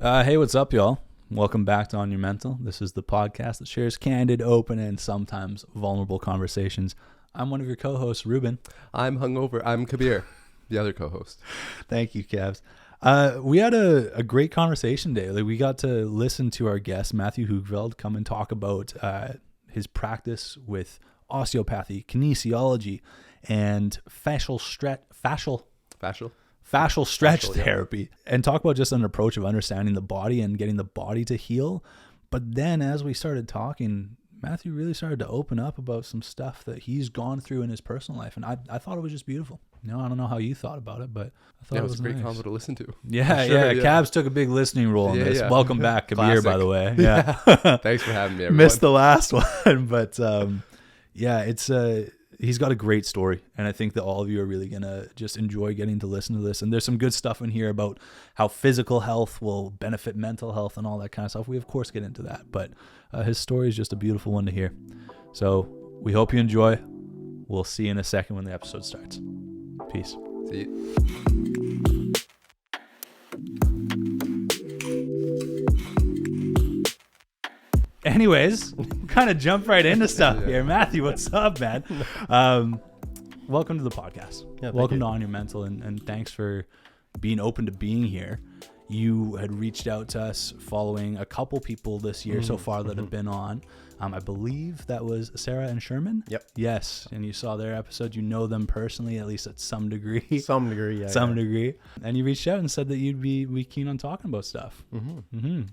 Hey, what's up, y'all? Welcome back to On Your Mental. This is the podcast that shares candid, open, and sometimes vulnerable conversations. I'm one of your co-hosts, Ruben. I'm hungover. I'm Kabir, the other co-host. Thank you, Cavs. We had a great conversation today. Like, we got to listen to our guest, Matthew Hoogveld, come and talk about his practice with osteopathy, kinesiology, and fascial stretch therapy, and talk about just an approach of understanding the body and getting the body to heal. But then as we started talking, Matthew really started to open up about some stuff that he's gone through in his personal life. And I thought it was just beautiful. You know, I don't know how you thought about it, but I thought it was a great nice. combo to listen to. Yeah, sure, yeah. Cabs took a big listening role in this. Yeah. Welcome back, Kabir, by the way. Yeah. Thanks for having me, everyone. Missed the last one, but yeah, it's he's got a great story, and I think that all of you are really going to just enjoy getting to listen to this. And there's some good stuff in here about how physical health will benefit mental health and all that kind of stuff. We, of course, get into that, but his story is just a beautiful one to hear. So we hope you enjoy. We'll see you in a second when the episode starts. Peace. See you. Anyways, kind of jump right into stuff here. Matthew, what's up, man? Welcome to the podcast. Welcome to On Your Mental, and thanks for being open to being here. You had reached out to us following a couple people this year so far that have been on. I believe that was Sarah and Sherman. Yep. Yes, and you saw their episode. You know them personally, at least at some degree. Some degree, yeah. Some degree. And you reached out and said that you'd be keen on talking about stuff.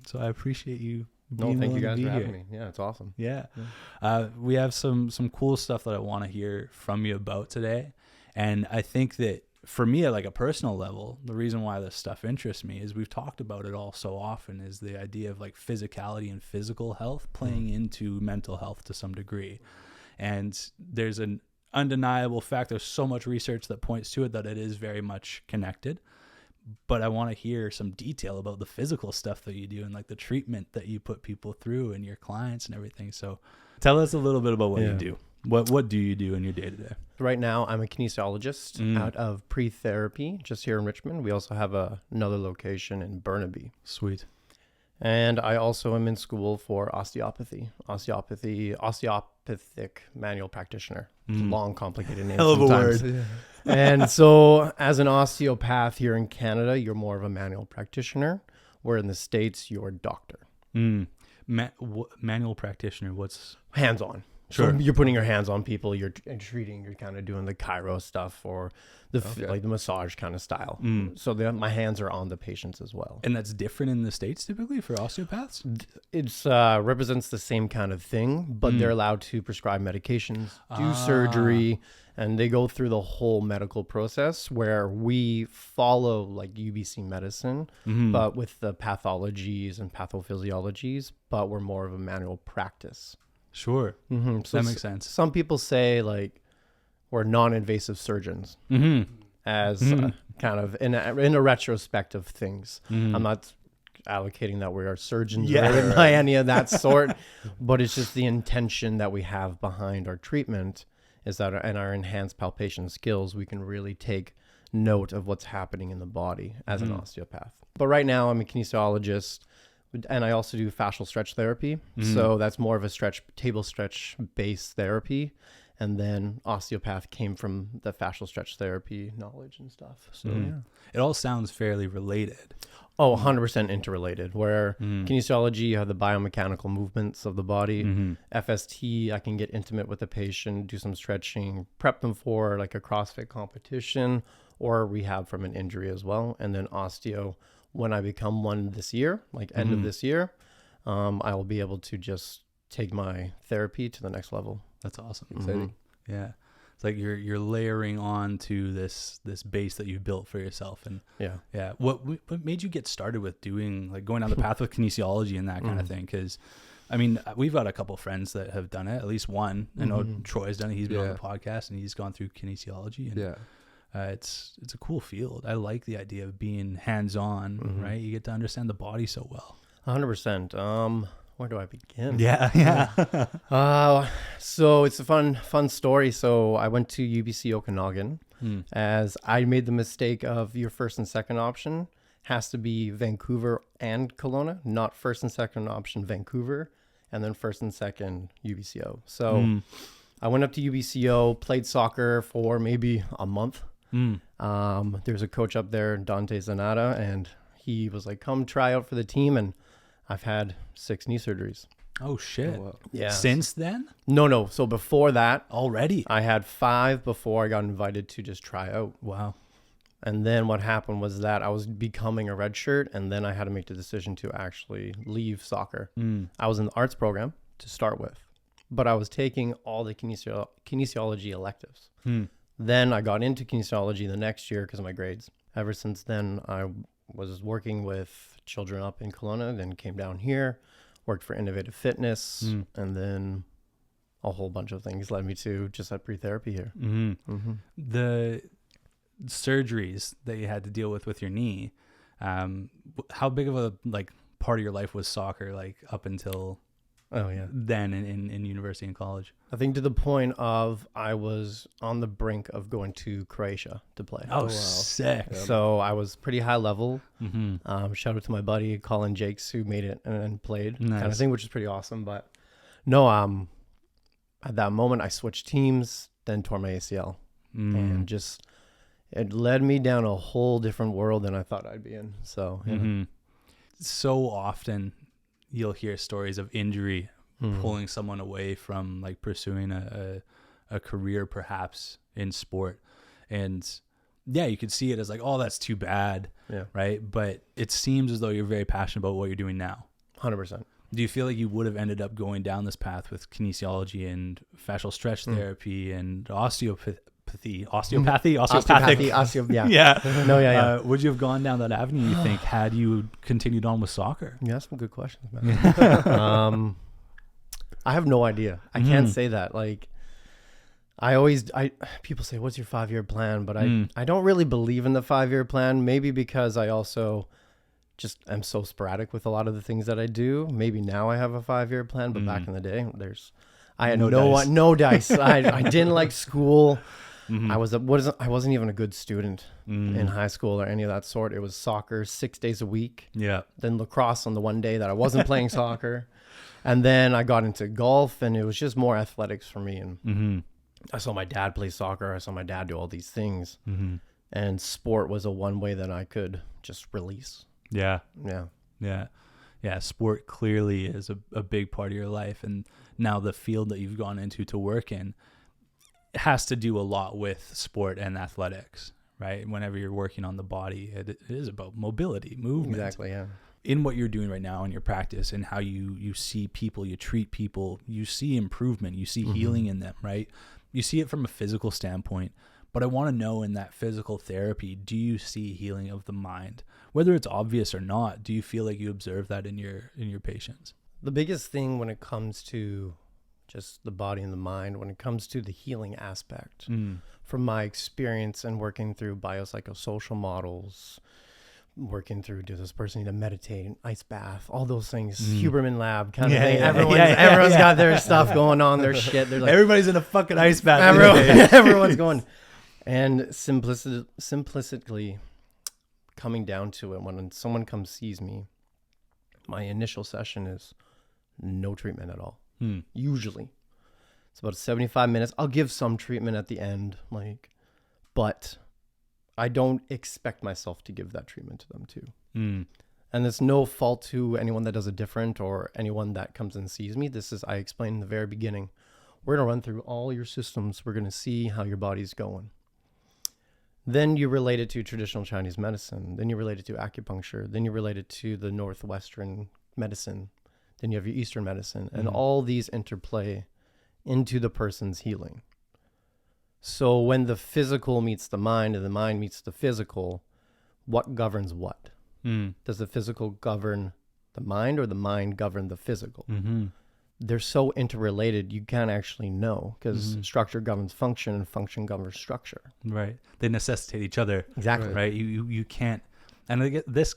So I appreciate you. Thank you guys for having me. Yeah, it's awesome. Yeah. We have some cool stuff that I want to hear from you about today. And I think that for me, at like a personal level, the reason why this stuff interests me is we've talked about it all so often, is the idea of like physicality and physical health playing into mental health to some degree. And there's an undeniable fact, there's so much research that points to it, that it is very much connected. But I want to hear some detail about the physical stuff that you do and like the treatment that you put people through and your clients and everything. So tell us a little bit about what you do. What do you do in your day-to-day? Right now, I'm a kinesiologist out of Pre-Therapy, just here in Richmond. We also have another location in Burnaby. Sweet. And I also am in school for osteopathic manual practitioner. It's a long, complicated name. Hell of a sometimes. word. And so as an osteopath here in Canada, you're more of a manual practitioner, where in the States, you're a doctor. Manual practitioner, what's... Hands-on. Sure. So you're putting your hands on people, you're treating, you're kind of doing the chiro stuff or like the massage kind of style. So my hands are on the patients as well. And that's different in the States typically for osteopaths? It's represents the same kind of thing, but they're allowed to prescribe medications, do surgery, and they go through the whole medical process, where we follow like UBC medicine, but with the pathologies and pathophysiologies, but we're more of a manual practice. Sure. So that makes sense. Some people say like we're non-invasive surgeons as kind of in a retrospect of things. I'm not allocating that we are surgeons or by any of that sort, but it's just the intention that we have behind our treatment is that in our enhanced palpation skills, we can really take note of what's happening in the body as an osteopath. But right now I'm a kinesiologist, and I also do fascial stretch therapy. So that's more of a table stretch based therapy. And then osteopath came from the fascial stretch therapy knowledge and stuff. So It all sounds fairly related. Oh, 100% interrelated, where kinesiology, you have the biomechanical movements of the body. FST, I can get intimate with the patient, do some stretching, prep them for like a CrossFit competition or rehab from an injury as well. And then osteo, when I become one this year, like end of this year, I will be able to just take my therapy to the next level. That's awesome. Exciting. Yeah. It's like you're layering on to this base that you've built for yourself. And yeah. What made you get started with doing, like going down the path with kinesiology and that kind of thing? Because I mean, we've got a couple friends that have done it, at least one. I know Troy's done it. He's been on the podcast and he's gone through kinesiology. And it's a cool field. I like the idea of being hands-on, right? You get to understand the body so well. 100%. Where do I begin? So it's a fun story. So I went to UBC Okanagan as I made the mistake of your first and second option has to be Vancouver and Kelowna, not first and second option Vancouver, and then first and second UBCO. So I went up to UBCO, played soccer for maybe a month. There's a coach up there, Dante Zanata, and he was like, come try out for the team. And I've had 6 knee surgeries. Oh, shit. Oh, wow. Yeah. Since then? No. So before that, Already? I had 5 before I got invited to just try out. Wow. And then what happened was that I was becoming a red shirt, and then I had to make the decision to actually leave soccer. I was in the arts program to start with, but I was taking all the kinesiology electives. Then I got into kinesiology the next year because of my grades. Ever since then, I was working with children up in Kelowna, then came down here, worked for Innovative Fitness, and then a whole bunch of things led me to just at pre-therapy here. The surgeries that you had to deal with your knee, how big of a part of your life was soccer, like up until then in university and college? I think to the point of I was on the brink of going to Croatia to play. Oh, wow. Sick. So I was pretty high level. Shout out to my buddy Colin Jakes who made it and played kind of thing, which is pretty awesome. But no, at that moment I switched teams, then tore my ACL, and just it led me down a whole different world than I thought I'd be in. So so often you'll hear stories of injury pulling someone away from like pursuing a career perhaps in sport. And yeah, you could see it as like, oh, that's too bad. Yeah. Right. But it seems as though you're very passionate about what you're doing now. 100%. Do you feel like you would have ended up going down this path with kinesiology and fascial stretch therapy and osteopathic? Would you have gone down that avenue, you think, had you continued on with soccer? Yeah, that's some good questions, man. I have no idea. I can't say that. Like, people say, what's your 5-year plan? But I don't really believe in the 5-year plan, maybe because I also just am so sporadic with a lot of the things that I do. Maybe now I have a 5-year plan, but back in the day, I had no dice. I didn't like school. I wasn't even a good student in high school or any of that sort. It was soccer 6 days a week. Yeah. Then lacrosse on the one day that I wasn't playing soccer. And then I got into golf, and it was just more athletics for me. And I saw my dad play soccer. I saw my dad do all these things. And sport was a one way that I could just release. Yeah. Sport clearly is a big part of your life. And now the field that you've gone into to work in has to do a lot with sport and athletics, right? Whenever you're working on the body, it is about mobility, movement. Exactly, yeah. In what you're doing right now in your practice and how you see people, you treat people, you see improvement, you see healing in them, right? You see it from a physical standpoint, but I want to know in that physical therapy, do you see healing of the mind? Whether it's obvious or not, do you feel like you observe that in your patients? The biggest thing when it comes to just the body and the mind, when it comes to the healing aspect, from my experience and working through biopsychosocial models, working through, does this person need to meditate, ice bath, all those things, Huberman Lab kind of thing. Everyone's got their stuff going on, their shit. They're like, everybody's in a fucking ice bath. Everyone's going. And simplistically coming down to it, when someone comes sees me, my initial session is no treatment at all. Usually it's about 75 minutes. I'll give some treatment at the end, but I don't expect myself to give that treatment to them too. And it's no fault to anyone that does it different or anyone that comes and sees me. I explained in the very beginning, we're going to run through all your systems. We're going to see how your body's going. Then you relate it to traditional Chinese medicine. Then you relate it to acupuncture. Then you relate it to the Northwestern medicine. Then you have your Eastern medicine, and all these interplay into the person's healing. So when the physical meets the mind and the mind meets the physical, what governs what? Does the physical govern the mind or the mind govern the physical? They're so interrelated, you can't actually know, because structure governs function and function governs structure. Right. They necessitate each other. Exactly. Right. You can't, and I get this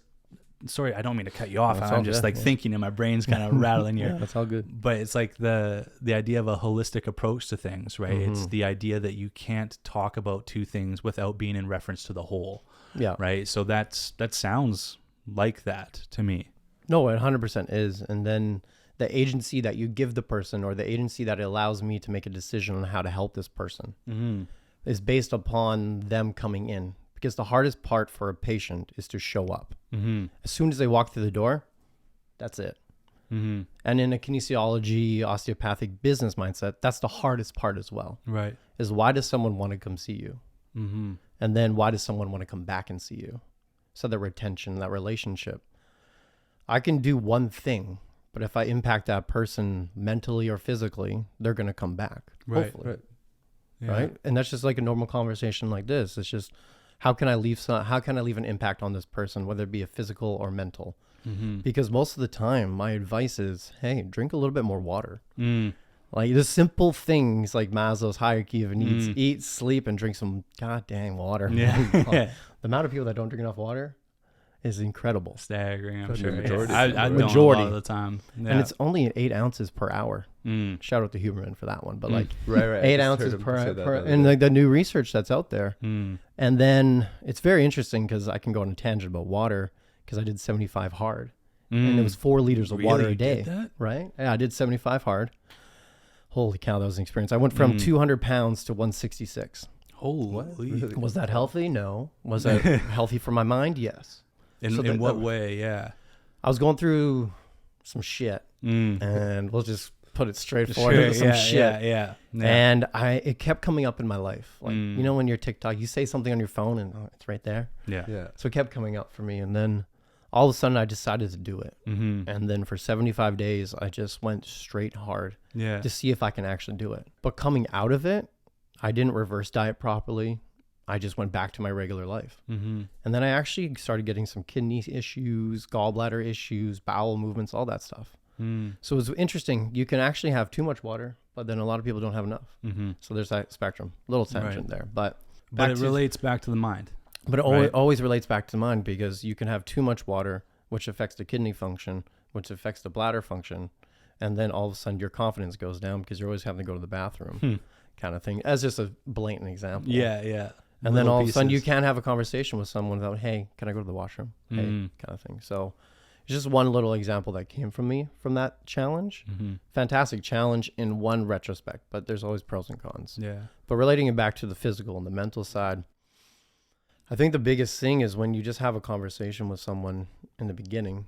sorry, I don't mean to cut you off. That's I'm all just good, like thinking and my brain's kind of rattling here. Yeah, that's all good. But it's like the idea of a holistic approach to things, right? It's the idea that you can't talk about two things without being in reference to the whole. Yeah. Right. So that sounds like that to me. No, it 100% is. And then the agency that you give the person, or the agency that allows me to make a decision on how to help this person, is based upon them coming in. Because the hardest part for a patient is to show up. As soon as they walk through the door, that's it. And in a kinesiology, osteopathic business mindset, that's the hardest part as well. Right. Is why does someone want to come see you? And then why does someone want to come back and see you? So that retention, that relationship. I can do one thing, but if I impact that person mentally or physically, they're going to come back. Right. Hopefully. Yeah. Right. And that's just like a normal conversation like this. It's just, how can I leave an impact on this person, whether it be a physical or mental? Because most of the time my advice is, hey, drink a little bit more water. Like the simple things like Maslow's hierarchy of needs: eat, sleep, and drink some goddamn water. The amount of people that don't drink enough water is incredible. Staggering, I'm Probably sure. majority. I don't a lot of the time. And it's only 8 ounces per hour. Shout out to Huberman for that one. But like Right. 8 ounces per and like the new research that's out there. And then it's very interesting because I can go on a tangent about water, because I did 75 hard. And it was 4 liters of water a day. Did that? Right? Yeah, I did 75 hard. Holy cow, that was an experience. I went from 200 pounds to 166. Holy. Was that healthy? No. Was that healthy for my mind? Yes. In what way? Yeah. I was going through some shit, and we'll just put it straightforward. Some shit. Yeah. And it kept coming up in my life. Like, you know, when you're TikTok, you say something on your phone and it's right there. Yeah. So it kept coming up for me. And then all of a sudden I decided to do it. And then for 75 days, I just went straight hard to see if I can actually do it. But coming out of it, I didn't reverse diet properly. I just went back to my regular life. And then I actually started getting some kidney issues, gallbladder issues, bowel movements, all that stuff. So it was interesting. You can actually have too much water, but then a lot of people don't have enough. So there's that spectrum. Little tangent there. But it relates back to the mind. But it always relates back to the mind, because you can have too much water, which affects the kidney function, which affects the bladder function. And then all of a sudden your confidence goes down because you're always having to go to the bathroom kind of thing. As just a blatant example. Yeah. And then all of a sudden you can't have a conversation with someone without, hey, can I go to the washroom? Hey, kind of thing. So it's just one little example that came from me from that challenge. Fantastic challenge in one retrospect, but there's always pros and cons. Yeah. But relating it back to the physical and the mental side, I think the biggest thing is when you just have a conversation with someone in the beginning,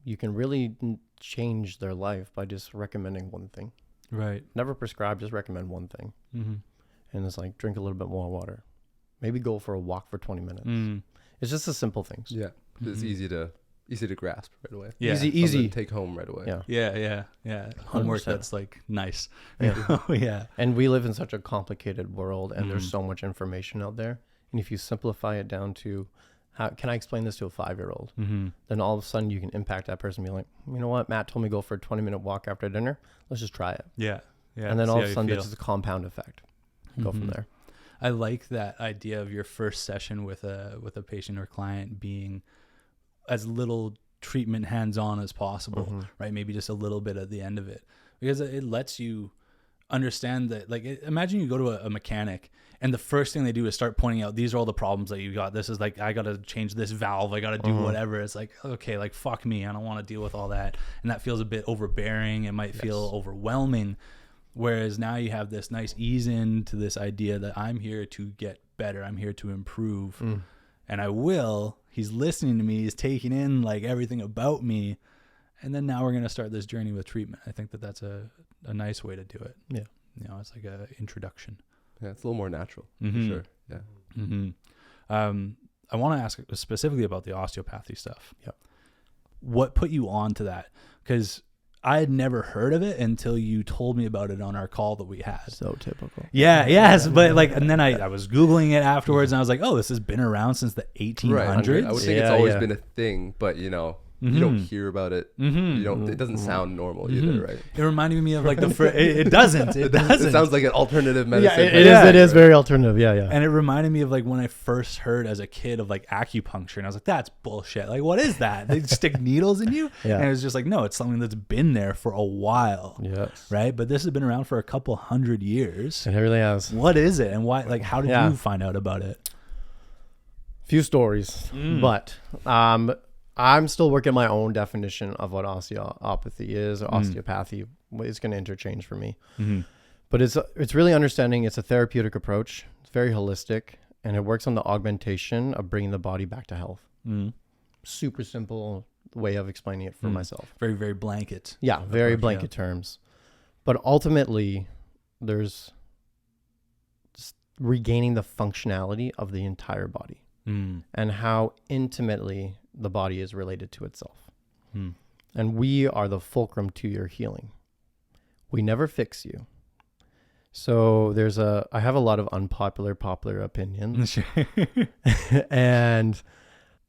you can really change their life by just recommending one thing. Right. Never prescribe, just recommend one thing. And it's like, drink a little bit more water. Maybe go for a walk for 20 minutes. It's just the simple things. Yeah. It's easy to grasp right away. Yeah. Easy. To take home right away. Yeah. Yeah. Homework 100%. That's like nice. Yeah. Yeah. And we live in such a complicated world, and there's so much information out there. And if you simplify it down to, how can I explain this to a 5-year-old? Then all of a sudden you can impact that person and be like, you know what? Matt told me to go for a 20-minute walk after dinner. Let's just try it. Yeah. And then all of a sudden it's just a compound effect. Go from there. I like that idea of your first session with a patient or client being as little treatment hands-on as possible, right? Maybe just a little bit at the end of it, because it lets you understand that, like, imagine you go to a mechanic and the first thing they do is start pointing out, these are all the problems that you got. This is like, I got to change this valve. I got to do whatever. It's like, okay, like, fuck me. I don't want to deal with all that. And that feels a bit overbearing. It might feel overwhelming. Whereas now you have this nice ease into this idea that I'm here to get better. I'm here to improve. And I will. He's listening to me. He's taking in like everything about me. And then now we're going to start this journey with treatment. I think that that's a nice way to do it. Yeah. You know, it's like a introduction. Yeah, it's a little more natural, for sure. Yeah. I want to ask specifically about the osteopathy stuff. Yep. What put you on to that? Because I had never heard of it until you told me about it on our call that we had. So typical. Yeah, yes. But like, and then I was Googling it afterwards and I was like, oh, this has been around since the 1800s. Right. I would think it's always been a thing, but you know, You don't hear about it. You don't. It doesn't sound normal either, right? It reminded me of like it doesn't. It doesn't. It sounds like an alternative medicine. It is very alternative. Yeah. And it reminded me of like when I first heard as a kid of like acupuncture, and I was like, that's bullshit. Like, what is that? They stick needles in you? Yeah. And it was just like, no, it's something that's been there for a while. Yes. Right? But this has been around for a couple hundred years. It really has. What is it? And why? Like, how did you find out about it? Few stories, but I'm still working my own definition of what osteopathy is, or osteopathy. It's going to interchange for me. But it's really understanding it's a therapeutic approach. It's very holistic, and it works on the augmentation of bringing the body back to health. Super simple way of explaining it for myself. Very, very blanket. Yeah, very blanket terms. But ultimately, there's just regaining the functionality of the entire body and how intimately the body is related to itself. And we are the fulcrum to your healing. We never fix you. So I have a lot of popular opinions. And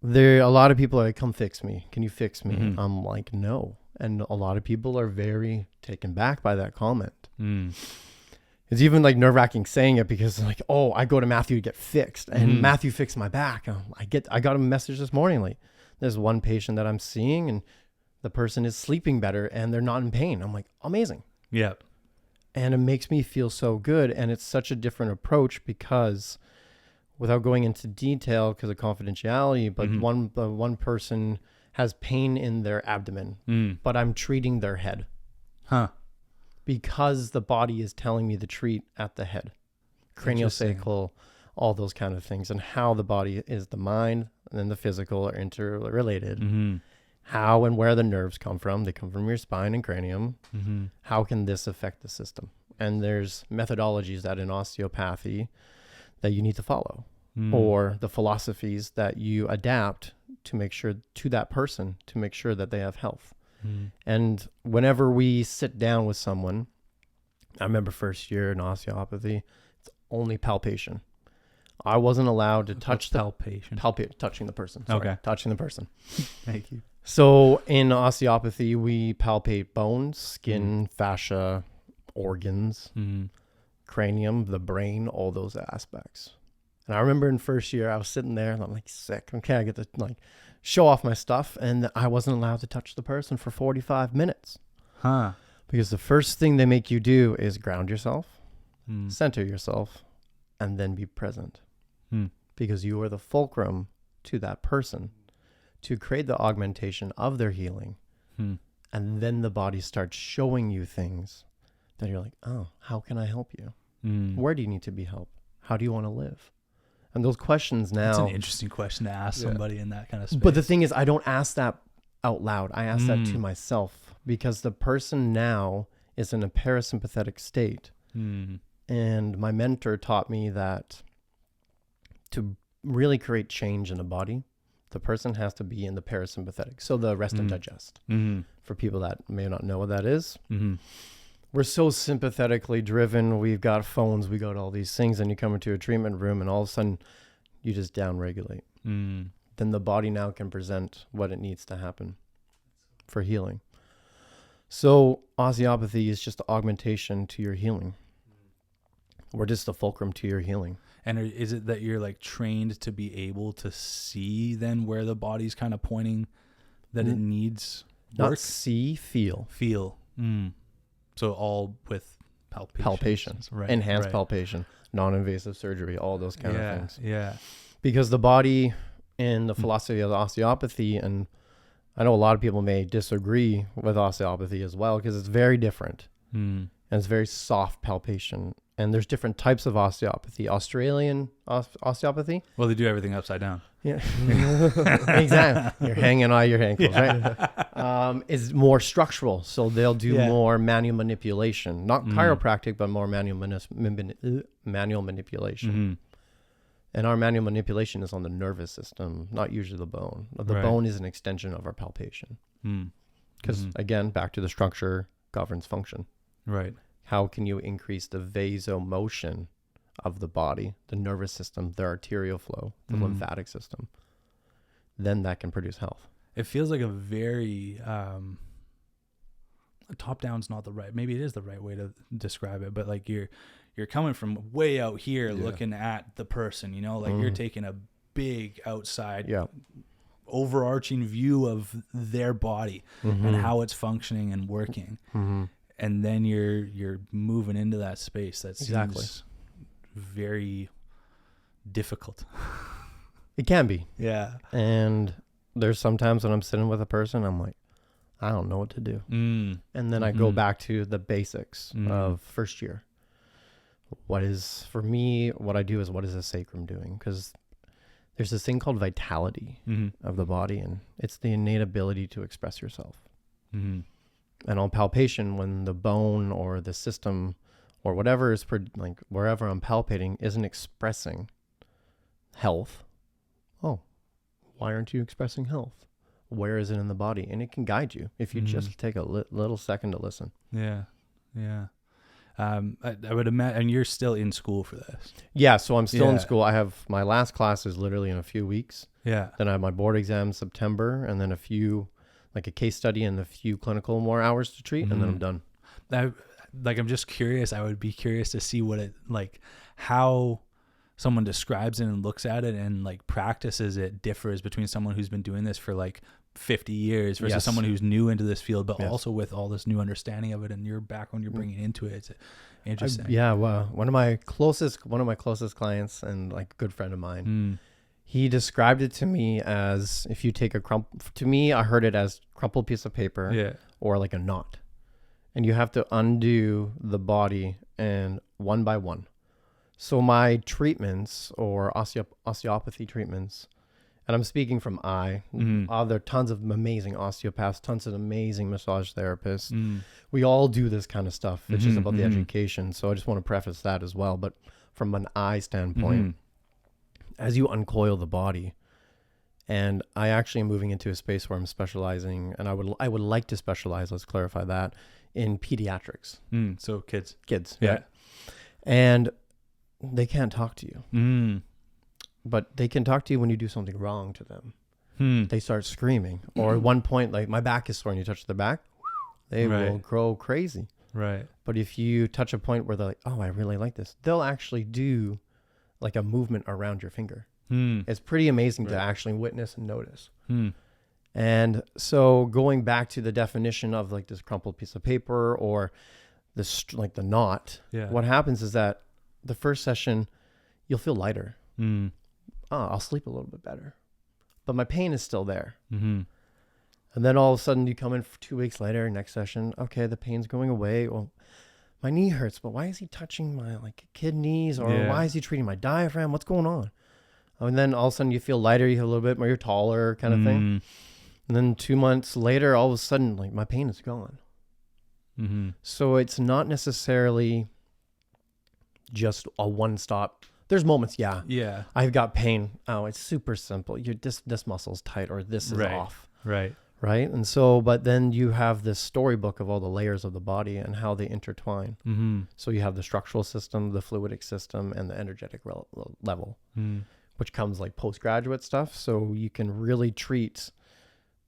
a lot of people are like, come fix me. Can you fix me? I'm like, no. And a lot of people are very taken back by that comment. It's even like nerve-wracking saying it because like, oh, I go to Matthew to get fixed and Matthew fixed my back. I got a message this morning. Like, there's one patient that I'm seeing and the person is sleeping better and they're not in pain. I'm like, amazing. Yeah. And it makes me feel so good. And it's such a different approach because without going into detail because of confidentiality, but one person has pain in their abdomen, but I'm treating their head. Because the body is telling me to treat at the head, craniosacral, all those kind of things, and how the body is the mind and then the physical are interrelated. How and where the nerves come from. They come from your spine and cranium. How can this affect the system? And there's methodologies that in osteopathy that you need to follow or the philosophies that you adapt to make sure to that person to make sure that they have health. And whenever we sit down with someone, I remember first year in osteopathy, it's only palpation. I wasn't allowed to touch touching the person. Sorry, touching the person. Thank you. So in osteopathy, we palpate bones, skin, fascia, organs, cranium, the brain, all those aspects. And I remember in first year, I was sitting there and I'm like, sick. Okay, I get to like show off my stuff. And I wasn't allowed to touch the person for 45 minutes. Because the first thing they make you do is ground yourself, center yourself, and then be present. Because you are the fulcrum to that person to create the augmentation of their healing. And then the body starts showing you things that you're like, oh, how can I help you? Where do you need to be helped? How do you want to live? And those questions now. That's an interesting question to ask somebody in that kind of space. But the thing is, I don't ask that out loud. I ask that to myself because the person now is in a parasympathetic state. And my mentor taught me that to really create change in a body, the person has to be in the parasympathetic. So the rest and digest. For people that may not know what that is. We're so sympathetically driven. We've got phones. We got all these things. And you come into a treatment room and all of a sudden you just downregulate. Then the body now can present what it needs to happen for healing. So osteopathy is just augmentation to your healing. We're just the fulcrum to your healing. And is it that you're like trained to be able to see then where the body's kind of pointing that it needs work? Not see, feel. Feel. So all with palpations, right? Enhanced palpation, non-invasive surgery, all those kind of things. Yeah. Because the body in the philosophy of the osteopathy, and I know a lot of people may disagree with osteopathy as well, because it's very different. And it's very soft palpation. And there's different types of osteopathy. Australian osteopathy. Well, they do everything upside down. Yeah, exactly. You're hanging on your ankles, right? Is more structural. So they'll do more manual manipulation. Not chiropractic, but more manual manipulation. And our manual manipulation is on the nervous system, not usually the bone. The bone is an extension of our palpation. Because, again, back to the structure governs function. Right. How can you increase the vasomotion of the body, the nervous system, the arterial flow, the lymphatic system? Then that can produce health. It feels like a very top down's not the right, maybe it is the right way to describe it, but like you're coming from way out here looking at the person, you know, like you're taking a big outside overarching view of their body and how it's functioning and working. And then you're moving into that space that seems very difficult. It can be. Yeah. And there's sometimes when I'm sitting with a person, I'm like, I don't know what to do. And then I go back to the basics of first year. What I do is, what is the sacrum doing? Because there's this thing called vitality of the body, and it's the innate ability to express yourself. And on palpation, when the bone or the system or whatever is like wherever I'm palpating isn't expressing health, why aren't you expressing health? Where is it in the body? And it can guide you if you just take a little second to listen. Yeah. I would imagine, and you're still in school for this. Yeah, so I'm still in school. I have my last class is literally in a few weeks. Yeah. Then I have my board exam in September, and then a case study and a few clinical more hours to treat, and then I'm done. I'm just curious. I would be curious to see how someone describes it and looks at it and like practices it differs between someone who's been doing this for like 50 years versus someone who's new into this field, but also with all this new understanding of it and your background you're bringing into it. It's interesting. Well, one of my closest clients and like a good friend of mine, he described it to me as if you take to me, I heard it as crumpled piece of paper or like a knot, and you have to undo the body and one by one. So my treatments or osteopathy treatments, and I'm speaking from there are tons of amazing osteopaths, tons of amazing massage therapists. We all do this kind of stuff. It's just about the education. So I just want to preface that as well. But from an eye standpoint, as you uncoil the body, and I actually am moving into a space where I'm specializing, and I would like to specialize, let's clarify that, in pediatrics. So kids. Yeah. Right? And they can't talk to you. But they can talk to you when you do something wrong to them. They start screaming. Or at one point, like my back is sore and you touch their back, they will grow crazy. Right. But if you touch a point where they're like, oh, I really like this, they'll actually do like a movement around your finger. It's pretty amazing to actually witness and notice. And so going back to the definition of like this crumpled piece of paper or this like the knot, what happens is that the first session, you'll feel lighter. I'll sleep a little bit better, but my pain is still there. And then all of a sudden you come in for 2 weeks later, next session, okay, the pain's going away. Well, my knee hurts, but why is he touching my like kidneys or why is he treating my diaphragm? What's going on? And then all of a sudden you feel lighter, you feel a little bit more, you're taller kind of thing. And then 2 months later, all of a sudden, like my pain is gone. So it's not necessarily just a one-stop. There's moments, I've got pain. Oh, it's super simple. This muscle's tight or this is off. Right. And so, but then you have this storybook of all the layers of the body and how they intertwine. So you have the structural system, the fluidic system, and the energetic level, which comes like postgraduate stuff. So you can really treat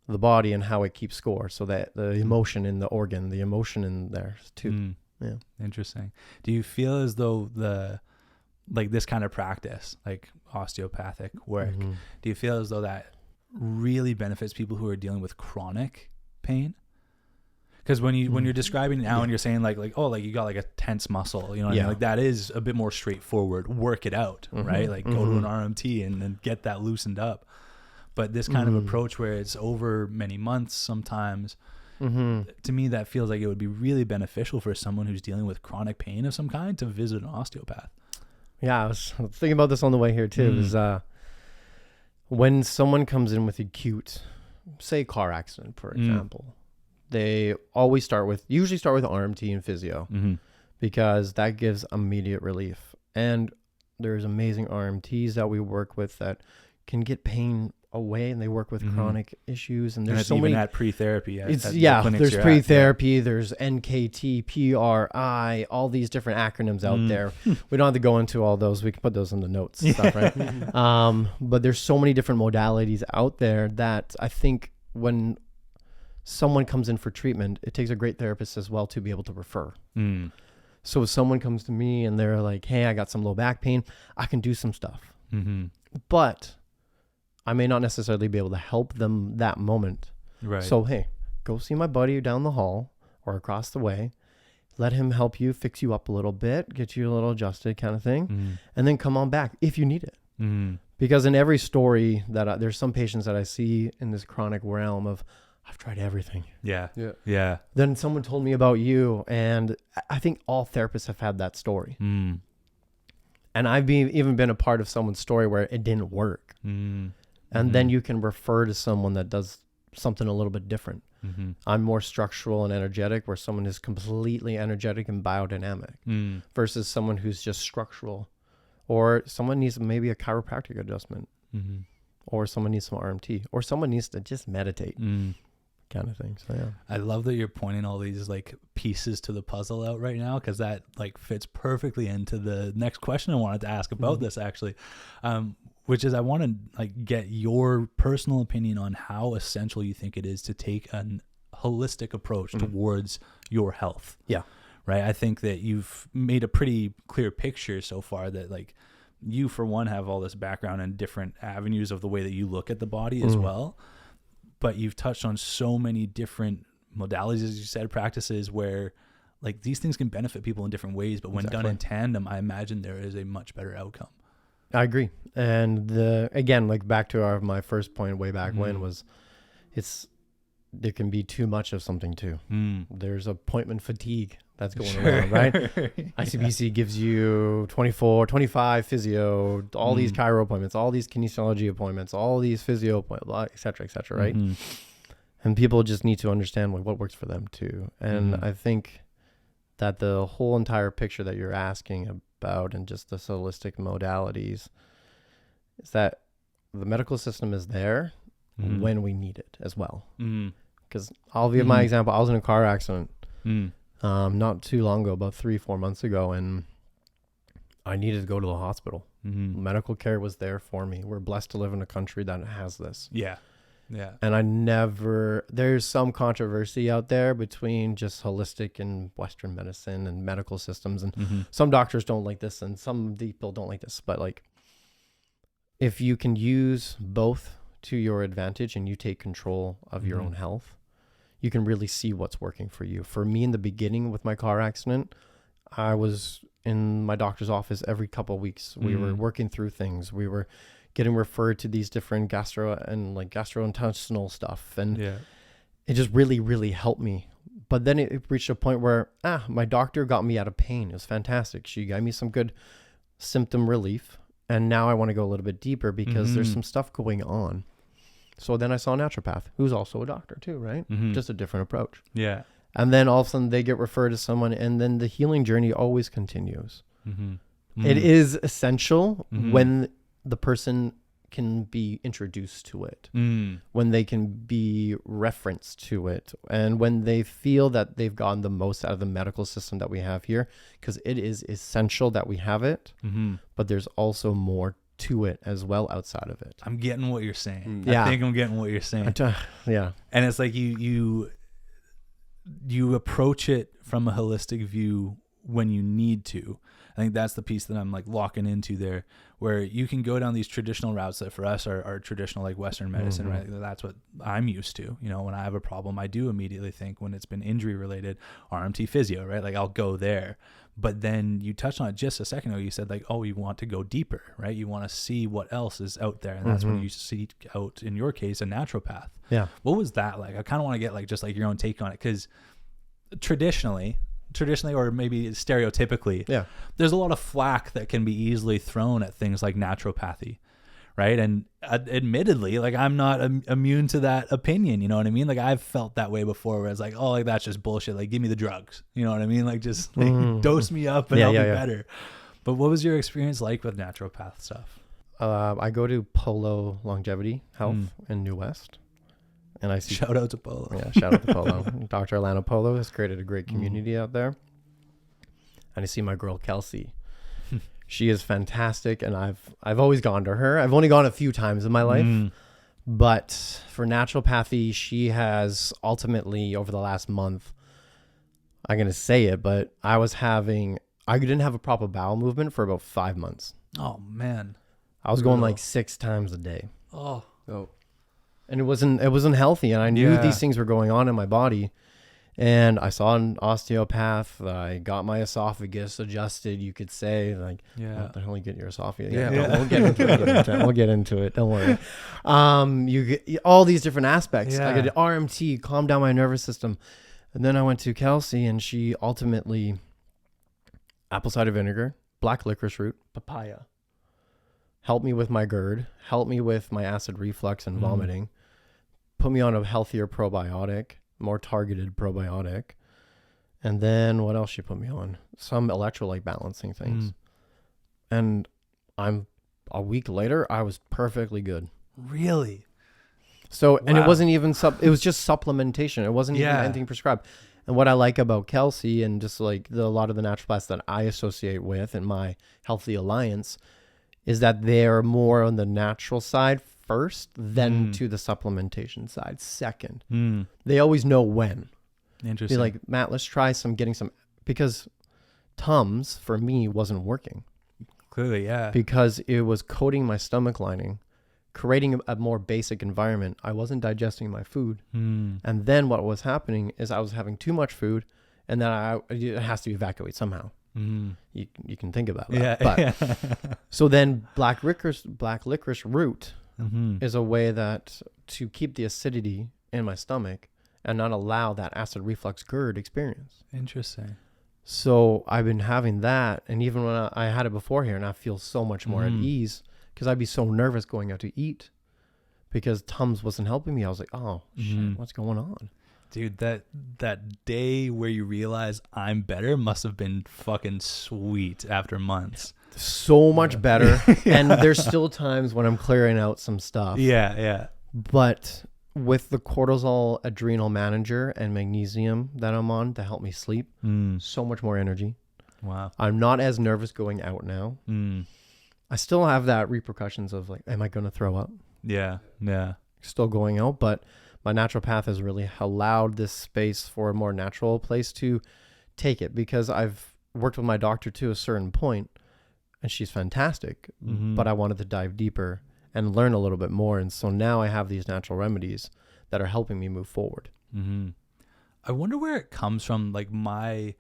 the body and how it keeps score. So that the emotion in the organ, the emotion in there too. Yeah. Interesting. Do you feel as though this kind of practice, like osteopathic work, do you feel as though that really benefits people who are dealing with chronic pain? Because when you're describing it now and you're saying like you got like a tense muscle, you know what I mean? Like that is a bit more straightforward. Work it out, right? Like go to an RMT and then get that loosened up. But this kind of approach where it's over many months sometimes, to me, that feels like it would be really beneficial for someone who's dealing with chronic pain of some kind to visit an osteopath. Yeah, I was thinking about this on the way here too. Is when someone comes in with acute, say car accident, for example, they usually start with RMT and physio because that gives immediate relief. And there's amazing RMTs that we work with that can get pain away, and they work with chronic issues. And there's so many at pre-therapy. There's pre-therapy. There's NKT, PRI, all these different acronyms out there. We don't have to go into all those. We can put those in the notes and stuff, right? But there's so many different modalities out there that I think when someone comes in for treatment, it takes a great therapist as well to be able to refer. So if someone comes to me and they're like, hey, I got some low back pain, I can do some stuff. But I may not necessarily be able to help them that moment. Right. So, hey, go see my buddy down the hall or across the way. Let him help you, fix you up a little bit, get you a little adjusted kind of thing. And then come on back if you need it. Because in every story that there's some patients that I see in this chronic realm of, I've tried everything. Yeah. Then someone told me about you, and I think all therapists have had that story. And I've even been a part of someone's story where it didn't work. And then you can refer to someone that does something a little bit different. I'm more structural and energetic, where someone is completely energetic and biodynamic versus someone who's just structural. Or someone needs maybe a chiropractic adjustment, or someone needs some RMT, or someone needs to just meditate, kind of thing. So yeah, I love that you're pointing all these like pieces to the puzzle out right now, because that like fits perfectly into the next question I wanted to ask about this actually, which is I want to like get your personal opinion on how essential you think it is to take an holistic approach towards your health. Yeah. Right. I think that you've made a pretty clear picture so far that like you, for one, have all this background and different avenues of the way that you look at the body as well. But you've touched on so many different modalities, as you said, practices where like these things can benefit people in different ways. But when done in tandem, I imagine there is a much better outcome. I agree. And again, like back to my first point way back when was there can be too much of something too. There's appointment fatigue that's going around, right? ICBC gives you 24, 25 physio, all these chiro appointments, all these kinesiology appointments, all these physio appointments, et cetera, right? And people just need to understand what works for them too. And I think that the whole entire picture that you're asking about and just the holistic modalities is that the medical system is there when we need it as well. Because I'll give my example. I was in a car accident not too long ago, about 3-4 months ago, and I needed to go to the hospital. Medical care was there for me. We're blessed to live in a country that has this. Yeah. And there's some controversy out there between just holistic and Western medicine and medical systems. And some doctors don't like this and some people don't like this. But like, if you can use both to your advantage and you take control of your own health, you can really see what's working for you. For me, in the beginning with my car accident, I was in my doctor's office every couple of weeks. We were working through things. We were getting referred to these different gastrointestinal stuff. And it just really, really helped me. But then it reached a point where, my doctor got me out of pain. It was fantastic. She gave me some good symptom relief. And now I want to go a little bit deeper because there's some stuff going on. So then I saw a naturopath who's also a doctor too, right? Just a different approach. Yeah. And then all of a sudden they get referred to someone, and then the healing journey always continues. It is essential when the person can be introduced to it, when they can be referenced to it, and when they feel that they've gotten the most out of the medical system that we have here, because it is essential that we have it, but there's also more to it as well outside of it. I'm getting what you're saying. Yeah. I think I'm getting what you're saying. Yeah. And it's like you approach it from a holistic view when you need to. I think that's the piece that I'm like locking into there, where you can go down these traditional routes that for us are traditional, like Western medicine, right? That's what I'm used to. You know, when I have a problem, I do immediately think, when it's been injury related, RMT physio, right? Like I'll go there. But then you touched on it just a second ago. You said like, oh, you want to go deeper, right? You want to see what else is out there. And that's when you seek out, in your case, a naturopath. Yeah. What was that like? I kind of want to get like just like your own take on it, because traditionally, or maybe stereotypically, there's a lot of flack that can be easily thrown at things like naturopathy, right? And admittedly, like I'm not immune to that opinion, you know what I mean? Like I've felt that way before, where it's like, oh, like that's just bullshit, like give me the drugs, you know what I mean? Like just like dose me up and I'll be better. But what was your experience like with naturopath stuff? I go to Polo Longevity Health in New West. And I see, shout out to Polo. Yeah, shout out to Polo. Dr. Alana Polo has created a great community out there. And I see my girl Kelsey. She is fantastic, and I've always gone to her. I've only gone a few times in my life, But for naturopathy, she has ultimately, over the last month, I'm going to say it, but I didn't have a proper bowel movement for about 5 months. Oh, man. I was going like 6 times a day. Oh. And it wasn't healthy. And I knew these things were going on in my body. And I saw an osteopath. I got my esophagus adjusted, you could say. Like, what the hell, you get your esophagus? We'll get into it. We'll get into it. Don't worry. You get all these different aspects. I did RMT, calm down my nervous system. And then I went to Kelsey, and she ultimately, apple cider vinegar, black licorice root, papaya, helped me with my GERD, helped me with my acid reflux and vomiting, put me on a healthier probiotic, more targeted probiotic. And then what else she put me on? Some electrolyte balancing things. And a week later, I was perfectly good. Really? So, and it wasn't even, it was just supplementation. It wasn't even anything prescribed. And what I like about Kelsey and just like a lot of the naturopaths that I associate with in my Healthy Alliance is that they're more on the natural side first, then to the supplementation side second. They always know when. Interesting. Be like, Matt, let's try getting some, because Tums for me wasn't working. Clearly, yeah. Because it was coating my stomach lining, creating a more basic environment. I wasn't digesting my food. And then what was happening is I was having too much food, and then it has to evacuate somehow. You can think about that. But so then black licorice root is a way that to keep the acidity in my stomach and not allow that acid reflux GERD experience. Interesting. So I've been having that, and even when I had it before here, and I feel so much more at ease, because I'd be so nervous going out to eat because Tums wasn't helping me. I was like, oh shit, what's going on? Dude, that day where you realize I'm better must have been fucking sweet after months. So much better. And there's still times when I'm clearing out some stuff. Yeah. But with the cortisol adrenal manager and magnesium that I'm on to help me sleep, so much more energy. Wow. I'm not as nervous going out now. I still have that repercussions of like, am I going to throw up? Yeah. Still going out, but my naturopath has really allowed this space for a more natural place to take it, because I've worked with my doctor to a certain point, and she's fantastic, but I wanted to dive deeper and learn a little bit more. And so now I have these natural remedies that are helping me move forward. I wonder where it comes from, like my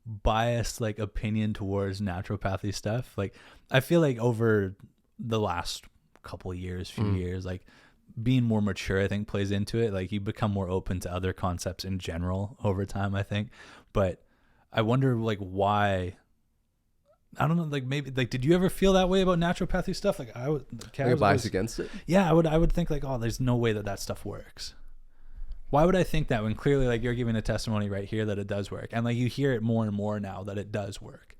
biased like opinion towards naturopathy stuff. Like I feel like over the last couple of years, few years, like being more mature, I think plays into it. Like you become more open to other concepts in general over time, I think. But I wonder like why, I don't know, like maybe like, did you ever feel that way about naturopathy stuff? Like I would, like bias against it. Yeah. I would think like, oh, there's no way that stuff works. Why would I think that when clearly like you're giving a testimony right here that it does work, and like you hear it more and more now that it does work?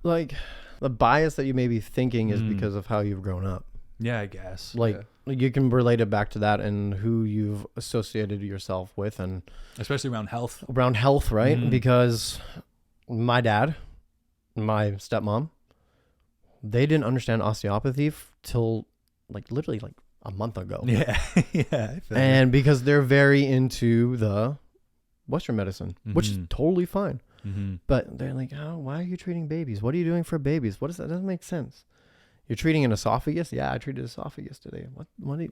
Like the bias that you may be thinking is because of how you've grown up. Yeah, I guess. Like you can relate it back to that and who you've associated yourself with, and especially around health. Right? Because my dad, my stepmom, they didn't understand osteopathy till like literally like a month ago. Yeah. Yeah. And because they're very into the Western medicine, which is totally fine. But they're like, oh, why are you treating babies? What are you doing for babies? What is that? Doesn't make sense. You're treating an esophagus? Yeah, I treated esophagus today.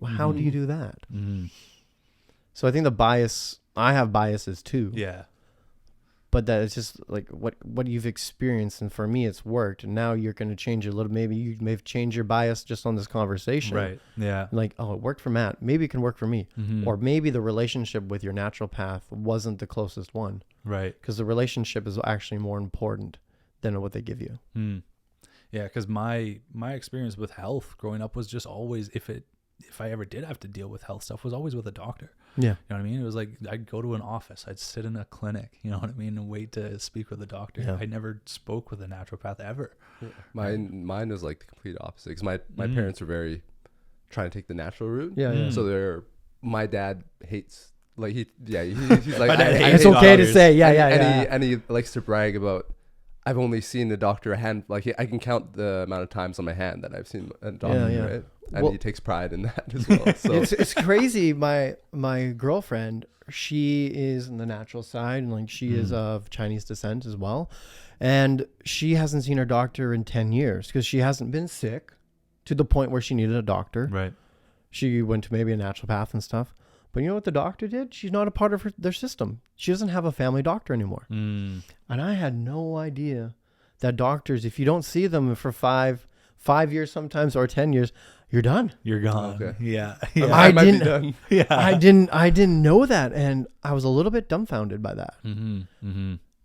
How do you do that? So I think I have biases too. Yeah. But that it's just like what you've experienced, and for me it's worked, and now you're going to change a little. Maybe you may have changed your bias just on this conversation, right? Yeah, like, oh, it worked for Matt, maybe it can work for me. Or maybe the relationship with your naturopath wasn't the closest one, right? Because the relationship is actually more important than what they give you. Yeah, because my experience with health growing up was just always, if I ever did have to deal with health stuff, was always with a doctor. Yeah. You know what I mean? It was like, I'd go to an office, I'd sit in a clinic, you know what I mean? And wait to speak with a doctor. Yeah. I never spoke with a naturopath ever. Yeah. Mine was like the complete opposite. Cause my parents were very trying to take the natural route. Yeah. So my dad hates, like he's like, it's okay to say, and he likes to brag about, I've only seen the doctor I can count the amount of times on my hand that I've seen a doctor, right? And he takes pride in that as well. So it's crazy. My girlfriend, she is in the natural side, and like she is of Chinese descent as well, and she hasn't seen her doctor in 10 years because she hasn't been sick to the point where she needed a doctor. Right. She went to maybe a naturopath and stuff. But you know what the doctor did? She's not a part of their system. She doesn't have a family doctor anymore. And I had no idea that doctors, if you don't see them for five years sometimes or 10 years, you're done. You're gone. Okay. Yeah. I might be done. Yeah. I didn't know that, and I was a little bit dumbfounded by that.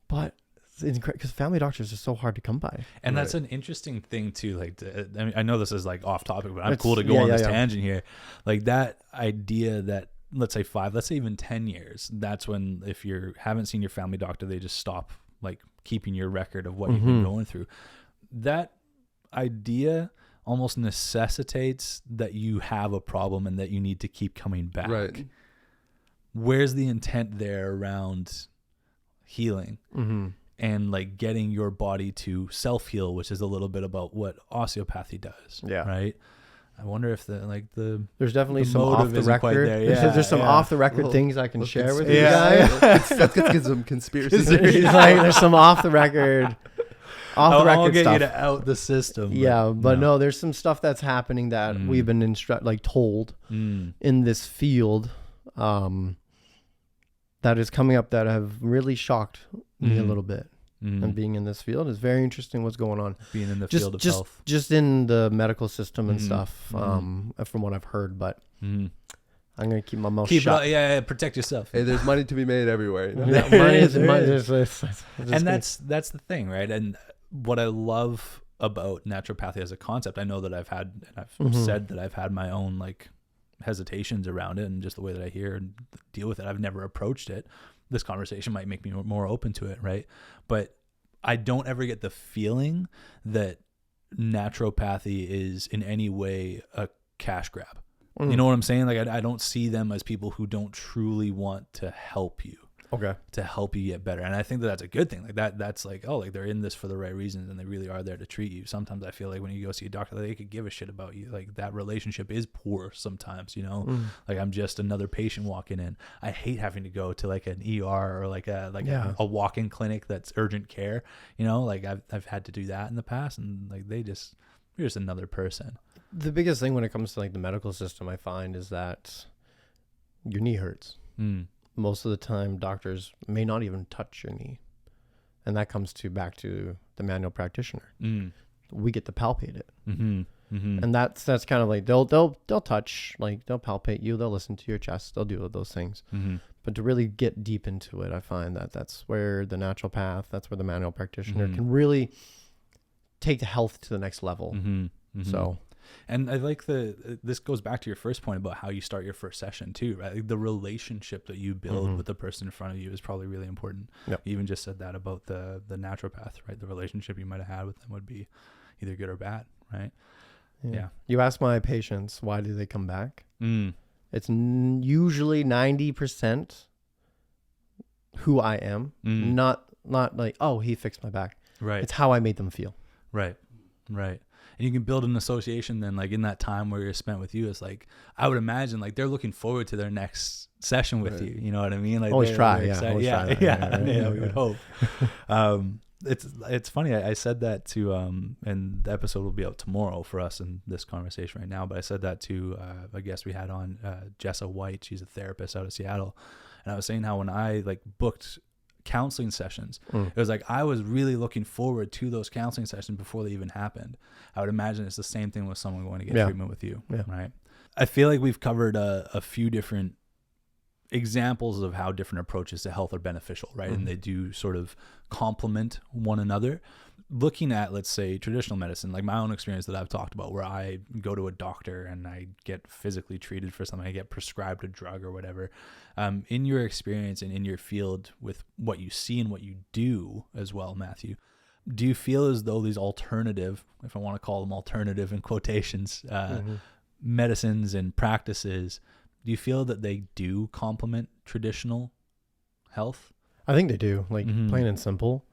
But it's incredible because family doctors are so hard to come by. And that's an interesting thing too. Like, I mean, I know this is like off topic, but I'm cool to go on this tangent here. Like that idea that, let's say 5, let's say even 10 years. That's when, if you haven't seen your family doctor, they just stop like keeping your record of what you've been going through. That idea almost necessitates that you have a problem and that you need to keep coming back. Right. Where's the intent there around healing and like getting your body to self-heal, which is a little bit about what osteopathy does. Yeah. Right. I wonder if there's definitely the some off the record. There's some off the record things I can share with you guys. Let's get some conspiracy. There's some off the record I'll get stuff. you to out the system. But no, there's some stuff that's happening that we've been told in this field that is coming up that have really shocked me a little bit. And being in this field is very interesting. What's going on? Being in the field of health, just in the medical system and stuff. From what I've heard, but I'm gonna keep my mouth shut. Protect yourself. Hey, there's money to be made everywhere. You know? And that's the thing, right? And what I love about naturopathy as a concept, I know that I've said that I've had my own like hesitations around it, and just the way that I hear and deal with it, I've never approached it. This conversation might make me more open to it, right? But I don't ever get the feeling that naturopathy is in any way a cash grab. You know what I'm saying? Like I don't see them as people who don't truly want to help you. To help you get better. And I think that that's a good thing. Like that's like, oh, like they're in this for the right reasons and they really are there to treat you. Sometimes I feel like when you go see a doctor, they could give a shit about you. Like that relationship is poor sometimes, you know? Like I'm just another patient walking in. I hate having to go to like an ER or like a walk-in clinic that's urgent care. You know, like I've had to do that in the past, and like you're just another person. The biggest thing when it comes to like the medical system, I find, is that your knee hurts. Most of the time, doctors may not even touch your knee, and that comes back to the manual practitioner. We get to palpate it, and that's kind of like they'll touch, like they'll palpate you, they'll listen to your chest, they'll do those things. But to really get deep into it, I find that's where the naturopath, that's where the manual practitioner can really take the health to the next level. So. And I like this goes back to your first point about how you start your first session too, right? Like the relationship that you build with the person in front of you is probably really important. You even just said that about the naturopath, right? The relationship you might have had with them would be either good or bad, right? Yeah. You ask my patients, why do they come back? It's usually 90% who I am, not like, oh, he fixed my back. Right. It's how I made them feel. Right. And you can build an association then, like in that time where you're spent with you. It's like, I would imagine like they're looking forward to their next session with you. You know what I mean? Like always try. We would hope. It's funny. I said that to, and the episode will be out tomorrow for us in this conversation right now. But I said that to a guest we had on, Jessa White. She's a therapist out of Seattle. And I was saying how when I like booked counseling sessions, it was like I was really looking forward to those counseling sessions before they even happened. I would imagine it's the same thing with someone going to get treatment with you, right? I feel like we've covered a few different examples of how different approaches to health are beneficial, right? And they do sort of complement one another. Looking at, let's say, traditional medicine, like my own experience that I've talked about, where I go to a doctor and I get physically treated for something, I get prescribed a drug or whatever. In your experience and in your field with what you see and what you do as well, Matthew, do you feel as though these alternative, if I want to call them alternative in quotations, medicines and practices, do you feel that they do complement traditional health? I think they do, like plain and simple.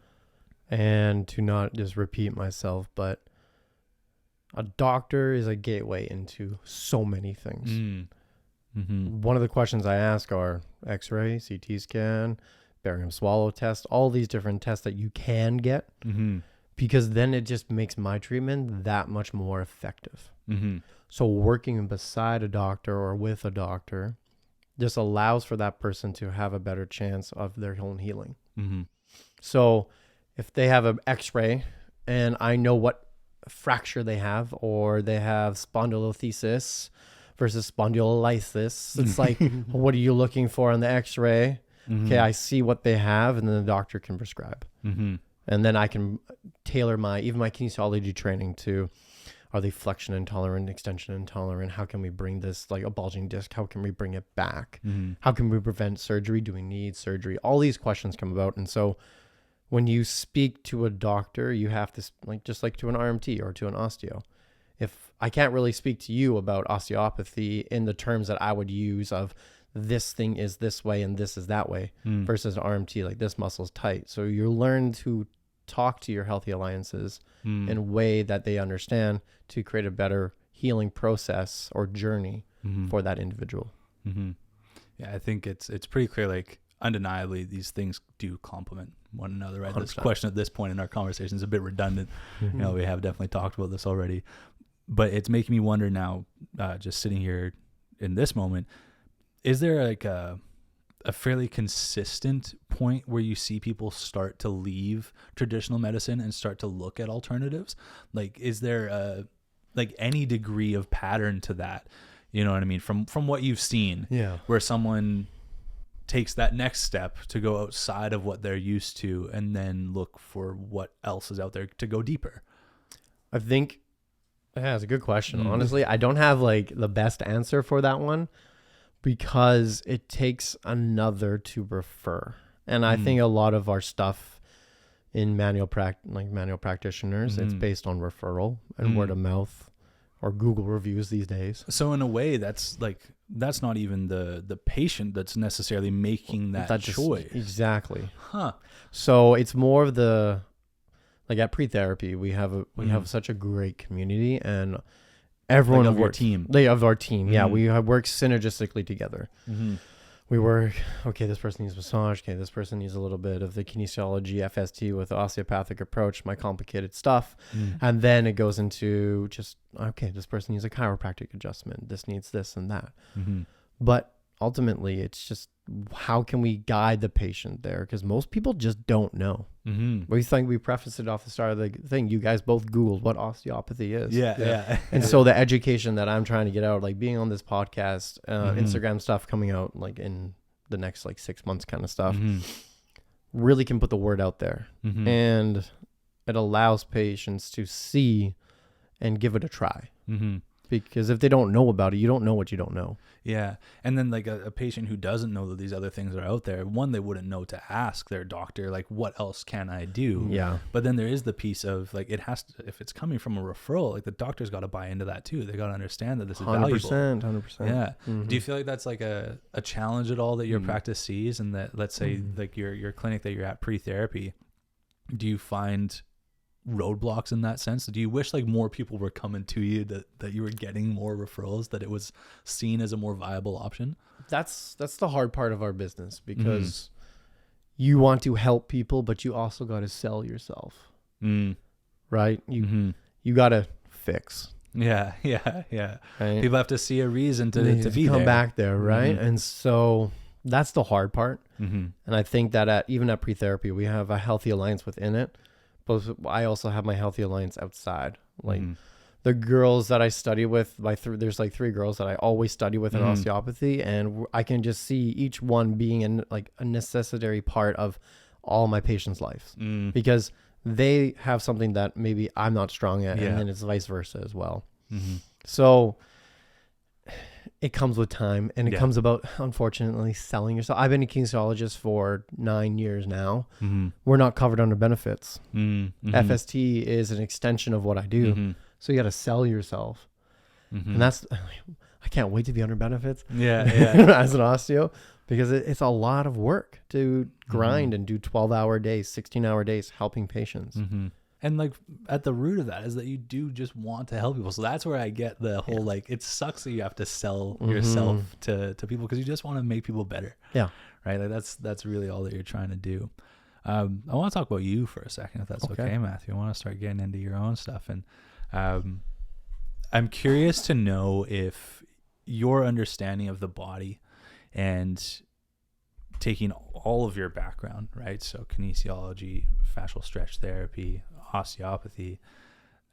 And to not just repeat myself, but a doctor is a gateway into so many things. One of the questions I ask are X-ray, CT scan, barium swallow test, all these different tests that you can get, because then it just makes my treatment that much more effective. So working beside a doctor or with a doctor just allows for that person to have a better chance of their own healing. So if they have an X-ray and I know what fracture they have, or they have spondylolisthesis versus spondylolysis, it's like, what are you looking for on the X-ray? Okay, I see what they have, and then the doctor can prescribe. And then I can tailor my kinesiology training to, are they flexion intolerant, extension intolerant? How can we bring this, like a bulging disc, how can we bring it back? How can we prevent surgery? Do we need surgery? All these questions come about. And so when you speak to a doctor, you have to, just like to an RMT or to an osteo. If I can't really speak to you about osteopathy in the terms that I would use of this thing is this way and this is that way, versus an RMT, like this muscle's tight. So you learn to talk to your healthy alliances in a way that they understand to create a better healing process or journey for that individual. Yeah, I think it's pretty clear, like undeniably these things do complement one another, right? 100%. This question at this point in our conversation is a bit redundant. You know, we have definitely talked about this already, but it's making me wonder now, just sitting here in this moment, is there like a fairly consistent point where you see people start to leave traditional medicine and start to look at alternatives? Like, is there like any degree of pattern to that? You know what I mean? From what you've seen, where someone takes that next step to go outside of what they're used to and then look for what else is out there to go deeper. I think that's a good question. Honestly, I don't have like the best answer for that one, because it takes another to refer. And I think a lot of our stuff in manual practitioners, it's based on referral and word of mouth or Google reviews these days. So in a way, that's not even the patient that's necessarily making that choice. Exactly. So it's more of the, like at pre-therapy, we have such a great community, and everyone of your team. They of our team. Yeah, we work synergistically together. We work, okay, this person needs massage. Okay, this person needs a little bit of the kinesiology, FST with the osteopathic approach, my complicated stuff. And then it goes into just, okay, this person needs a chiropractic adjustment. This needs this and that. But ultimately, it's just, how can we guide the patient there? Because most people just don't know. We think we prefaced it off the start of the thing. You guys both Googled what osteopathy is. Yeah. And so the education that I'm trying to get out, like being on this podcast, Instagram stuff coming out like in the next like 6 months kind of stuff, really can put the word out there. And it allows patients to see and give it a try. Because if they don't know about it, you don't know what you don't know. Yeah. And then like a patient who doesn't know that these other things are out there, one, they wouldn't know to ask their doctor, like, what else can I do? Yeah. But then there is the piece of like, it has to, if it's coming from a referral, like the doctor's got to buy into that too. They got to understand that this is 100%, valuable. 100%. Yeah. Do you feel like that's like a challenge at all that your practice sees? And that, let's say like your clinic that you're at pre-therapy, do you find roadblocks in that sense? Do you wish like more people were coming to you, that you were getting more referrals, that it was seen as a more viable option? That's the hard part of our business, because you want to help people, but you also got to sell yourself. Right? You got to fix. Yeah. Right? People have to see a reason to be come there. back there, right? And so that's the hard part. And I think that even at pre-therapy, we have a healthy alliance within it. But I also have my healthy alliance outside. Like the girls that I study with, there's like 3 girls that I always study with in osteopathy, and I can just see each one being a necessary part of all my patients' lives, because they have something that maybe I'm not strong at, and then it's vice versa as well. So it comes with time, and it comes about, unfortunately, selling yourself. I've been a kinesiologist for 9 years now. We're not covered under benefits. FST is an extension of what I do. So you got to sell yourself. And that's, I can't wait to be under benefits as an osteo. Because it's a lot of work to grind and do 12-hour days, 16-hour days helping patients. And like at the root of that is that you do just want to help people. So that's where I get the whole like, it sucks that you have to sell yourself to people because you just want to make people better. Yeah. Right. Like that's really all that you're trying to do. I want to talk about you for a second, if that's okay, Matthew. I want to start getting into your own stuff. And I'm curious to know if your understanding of the body and taking all of your background, right? So kinesiology, fascial stretch therapy, osteopathy,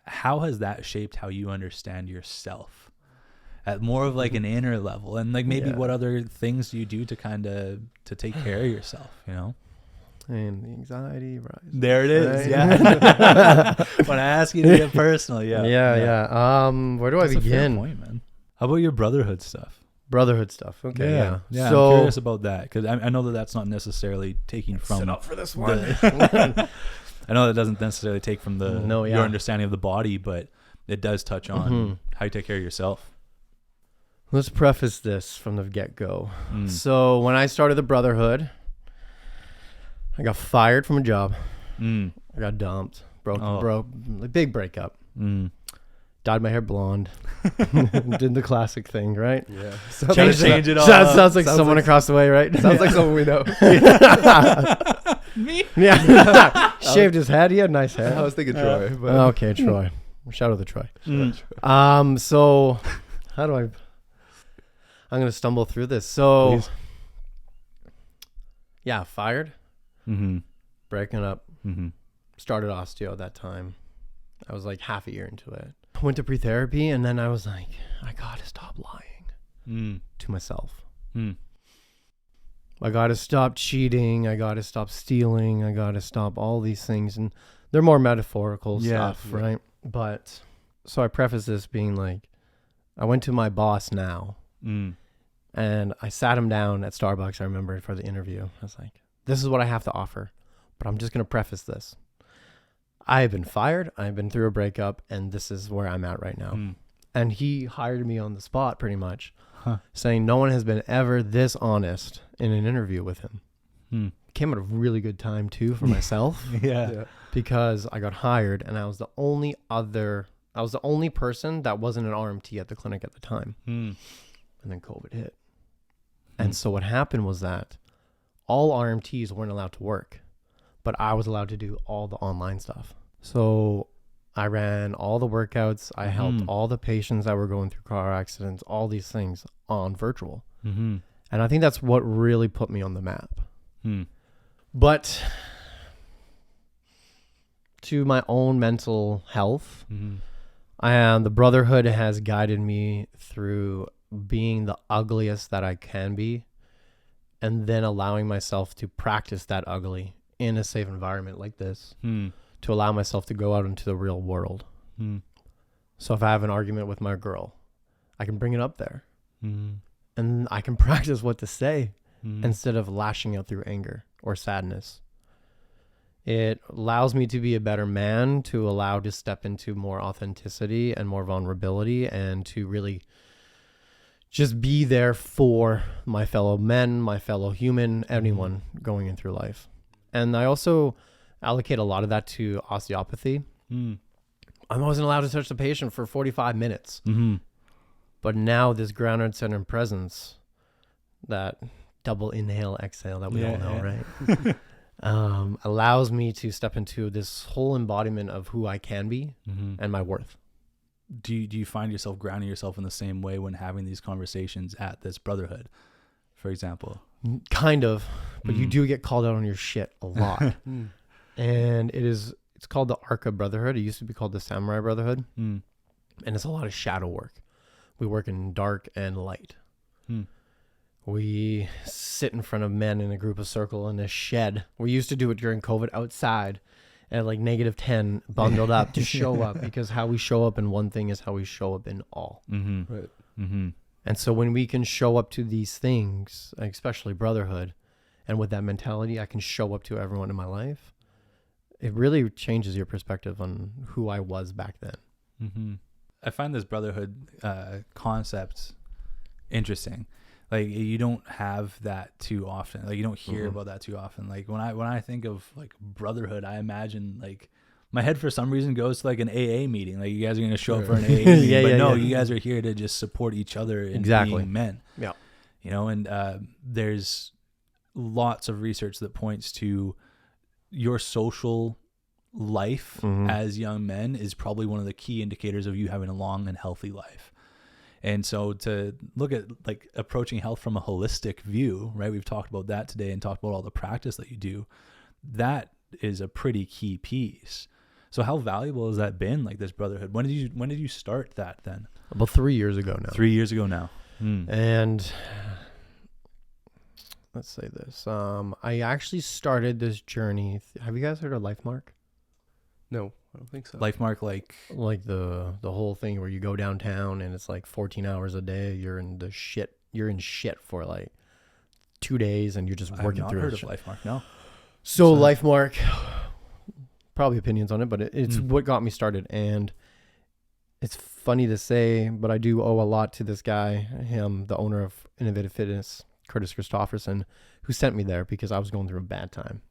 how has that shaped how you understand yourself at more of like an inner level? And like maybe what other things do you do to kind of to take care of yourself, you know? And the anxiety rises. There it is. Right? Yeah. When I ask you to get personal, Yeah. Where do That's I begin? A fair point, man. How about your Brotherhood stuff? Brotherhood stuff. Okay. Yeah. So, I'm curious about that because I know that that's not necessarily taking from. Sit up for this one. I know that doesn't necessarily take from your understanding of the body, but it does touch on how you take care of yourself. Let's preface this from the get-go. So when I started the Brotherhood, I got fired from a job. I got dumped. Broke. Big breakup. Dyed my hair blonde. Did the classic thing, right? Yeah. Change it all. Sounds like someone across the way, right? Sounds like someone we know. Me? Yeah. Shaved his head. He had nice hair. I was thinking Troy. But. Okay, Troy. Shout out to Troy. So how do I'm going to stumble through this. So, Please. Yeah, fired. Breaking up. Started osteo at that time. I was like half a year into it. Went to pre-therapy, and then I was like, I gotta stop lying to myself. I gotta stop cheating. I gotta stop stealing. I gotta stop all these things. And they're more metaphorical stuff, right? But so I preface this being like, I went to my boss now, and I sat him down at Starbucks, I remember, for the interview. I was like, this is what I have to offer, but I'm just going to preface this. I have been fired. I've been through a breakup, and this is where I'm at right now. And he hired me on the spot pretty much, saying no one has been ever this honest in an interview with him. Came at a really good time too for myself. Because I got hired, and I was the only person that wasn't an RMT at the clinic at the time. And then COVID hit. And so what happened was that all RMTs weren't allowed to work, but I was allowed to do all the online stuff. So I ran all the workouts. I helped all the patients that were going through car accidents, all these things on virtual. And I think that's what really put me on the map. But to my own mental health, the Brotherhood has guided me through being the ugliest that I can be, and then allowing myself to practice that ugly in a safe environment like this, to allow myself to go out into the real world. So if I have an argument with my girl, I can bring it up there, and I can practice what to say instead of lashing out through anger or sadness. It allows me to be a better man, to allow to step into more authenticity and more vulnerability, and to really just be there for my fellow men, my fellow human, anyone going in through life. And I also allocate a lot of that to osteopathy. I wasn't allowed to touch the patient for 45 minutes. But now this grounded center presence, that double inhale, exhale that we all know, right? Allows me to step into this whole embodiment of who I can be and my worth. Do you find yourself grounding yourself in the same way when having these conversations at this Brotherhood, for example? Kind of, but you do get called out on your shit a lot. And it's called the Arca Brotherhood. It used to be called the Samurai Brotherhood. And it's a lot of shadow work. We work in dark and light. We sit in front of men in a group of circle in a shed. We used to do it during COVID outside at like -10, bundled up to show up, because how we show up in one thing is how we show up in all. Right. And so when we can show up to these things, especially Brotherhood, and with that mentality, I can show up to everyone in my life. It really changes your perspective on who I was back then. I find this Brotherhood concept interesting. Like you don't have that too often. Like you don't hear about that too often. Like when I think of like Brotherhood, I imagine like my head for some reason goes to like an AA meeting. Like you guys are going to show up for an AA meeting, but no, you guys are here to just support each other in being men. Yeah. You know, and there's lots of research that points to your social life as young men is probably one of the key indicators of you having a long and healthy life. And so to look at like approaching health from a holistic view, right? We've talked about that today and talked about all the practice that you do. That is a pretty key piece. So how valuable has that been, like this Brotherhood? When did you start that then? About 3 years ago now. 3 years ago now. And let's say this. I actually started this journey. Have you guys heard of LifeMark? No, I don't think so. LifeMark, like the whole thing where you go downtown and it's like 14 hours a day. You're in shit for like 2 days and you're just working through it. I've not heard of LifeMark, no. So LifeMark, probably opinions on it, but it's what got me started. And it's funny to say, but I do owe a lot to this guy, him, the owner of Innovative Fitness, Curtis Christofferson, who sent me there because I was going through a bad time.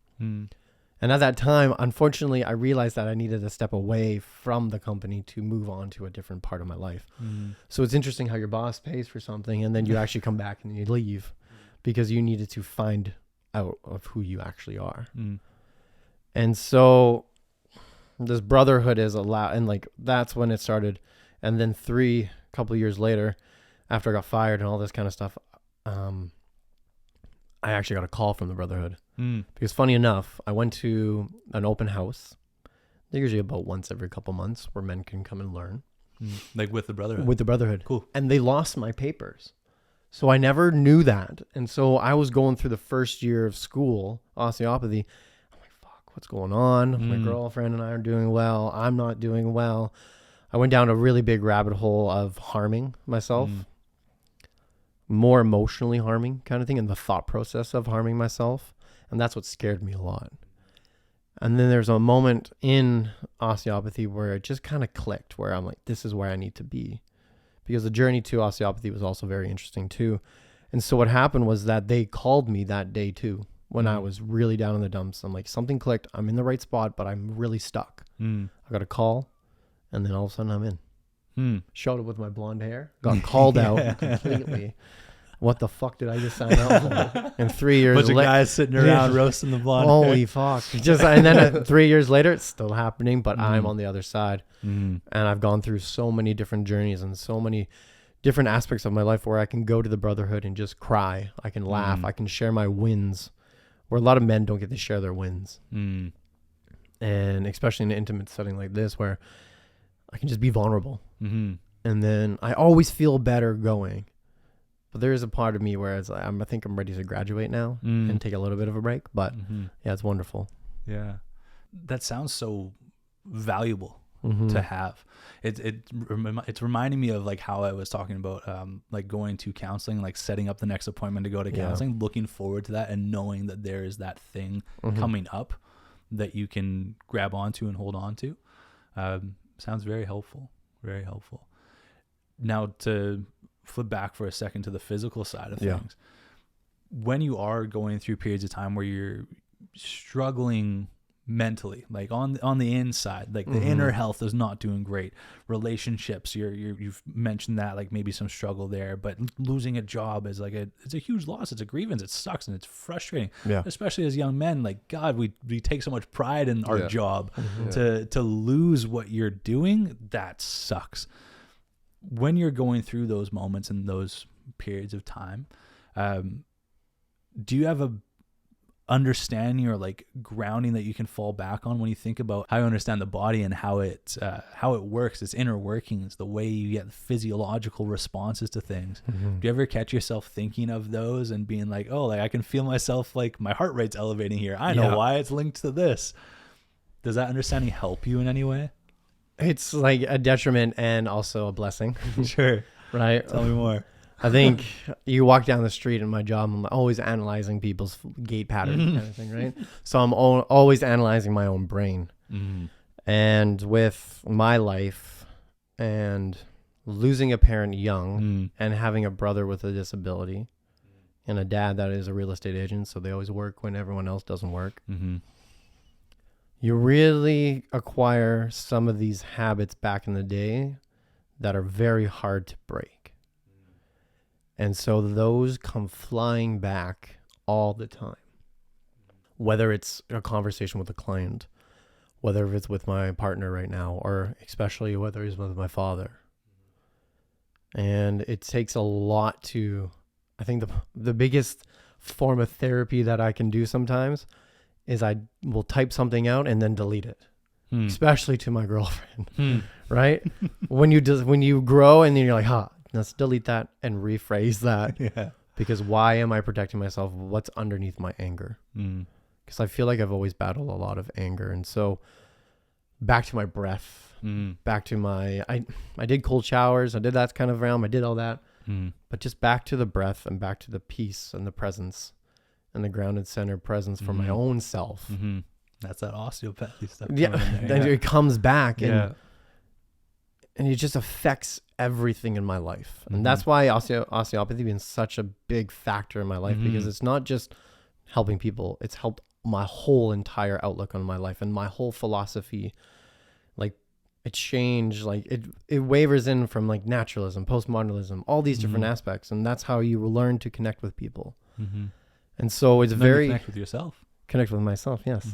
And at that time, unfortunately, I realized that I needed to step away from the company to move on to a different part of my life. So it's interesting how your boss pays for something and then you actually come back and you leave because you needed to find out of who you actually are. And so this Brotherhood is allowed, and like that's when it started. And then a couple of years later, after I got fired and all this kind of stuff, I actually got a call from the Brotherhood. Because funny enough, I went to an open house. They're usually about once every couple months where men can come and learn. Like with the Brotherhood? With the Brotherhood. Cool. And they lost my papers. So I never knew that. And so I was going through the first year of school, osteopathy. I'm like, fuck, what's going on? My girlfriend and I are doing well. I'm not doing well. I went down a really big rabbit hole of harming myself. More emotionally harming kind of thing, and the thought process of harming myself. And that's what scared me a lot. And then there's a moment in osteopathy where it just kind of clicked, where I'm like, this is where I need to be. Because the journey to osteopathy was also very interesting too. And so what happened was that they called me that day too, when I was really down in the dumps. I'm like, something clicked. I'm in the right spot, but I'm really stuck. I got a call, and then all of a sudden I'm in. Showed up with my blonde hair, got called out completely. What the fuck did I just sign up for? And 3 years later, bunch of guys sitting around roasting the blonde hair. Holy fuck! And then 3 years later, it's still happening, but I'm on the other side, and I've gone through so many different journeys and so many different aspects of my life where I can go to the Brotherhood and just cry. I can laugh. I can share my wins, where a lot of men don't get to share their wins, and especially in an intimate setting like this, where I can just be vulnerable, and then I always feel better going. But there is a part of me where it's like, I think I'm ready to graduate now and take a little bit of a break. But yeah, it's wonderful. Yeah. That sounds so valuable to have. It's reminding me of like how I was talking about like going to counseling, like setting up the next appointment to go to counseling, looking forward to that and knowing that there is that thing coming up that you can grab onto and hold on to. Sounds very helpful. Very helpful. Now to flip back for a second to the physical side of things. When you are going through periods of time where you're struggling mentally, like on the inside, like the inner health is not doing great, relationships, you've mentioned that, like maybe some struggle there, but losing a job is like it's a huge loss, it's a grievance, it sucks and it's frustrating, especially as young men. Like God, we take so much pride in our job. To lose what you're doing, that sucks. When you're going through those moments and those periods of time, do you have a understanding or like grounding that you can fall back on when you think about how you understand the body and how it works, its inner workings, the way you get physiological responses to things? Do you ever catch yourself thinking of those and being like, oh, like I can feel myself, like my heart rate's elevating here. I know why, it's linked to this. Does that understanding help you in any way? It's like a detriment and also a blessing. Sure. Right? Tell me more. I think you walk down the street in my job, I'm always analyzing people's gait patterns kind of thing, right? So I'm always analyzing my own brain. And with my life and losing a parent young and having a brother with a disability, and a dad that is a real estate agent, so they always work when everyone else doesn't work. Mm-hmm. You really acquire some of these habits back in the day that are very hard to break. And so those come flying back all the time. Whether it's a conversation with a client, whether it's with my partner right now, or especially whether it's with my father. And it takes a lot to, I think the biggest form of therapy that I can do sometimes is I will type something out and then delete it, especially to my girlfriend, right? When you grow and then you're like, let's delete that and rephrase that. Yeah. Because why am I protecting myself? What's underneath my anger? Because I feel like I've always battled a lot of anger. And so back to my breath, back to I did cold showers. I did that kind of realm. I did all that. But just back to the breath and back to the peace and the presence and the grounded center presence for my own self. That's that osteopathy stuff. Yeah. Then it comes back and it just affects everything in my life. And that's why osteopathy been such a big factor in my life, because it's not just helping people. It's helped my whole entire outlook on my life and my whole philosophy. Like it changed, like it wavers in from like naturalism, postmodernism, all these different aspects. And that's how you learn to connect with people. And so it's very connect with yourself. Connect with myself. Yes.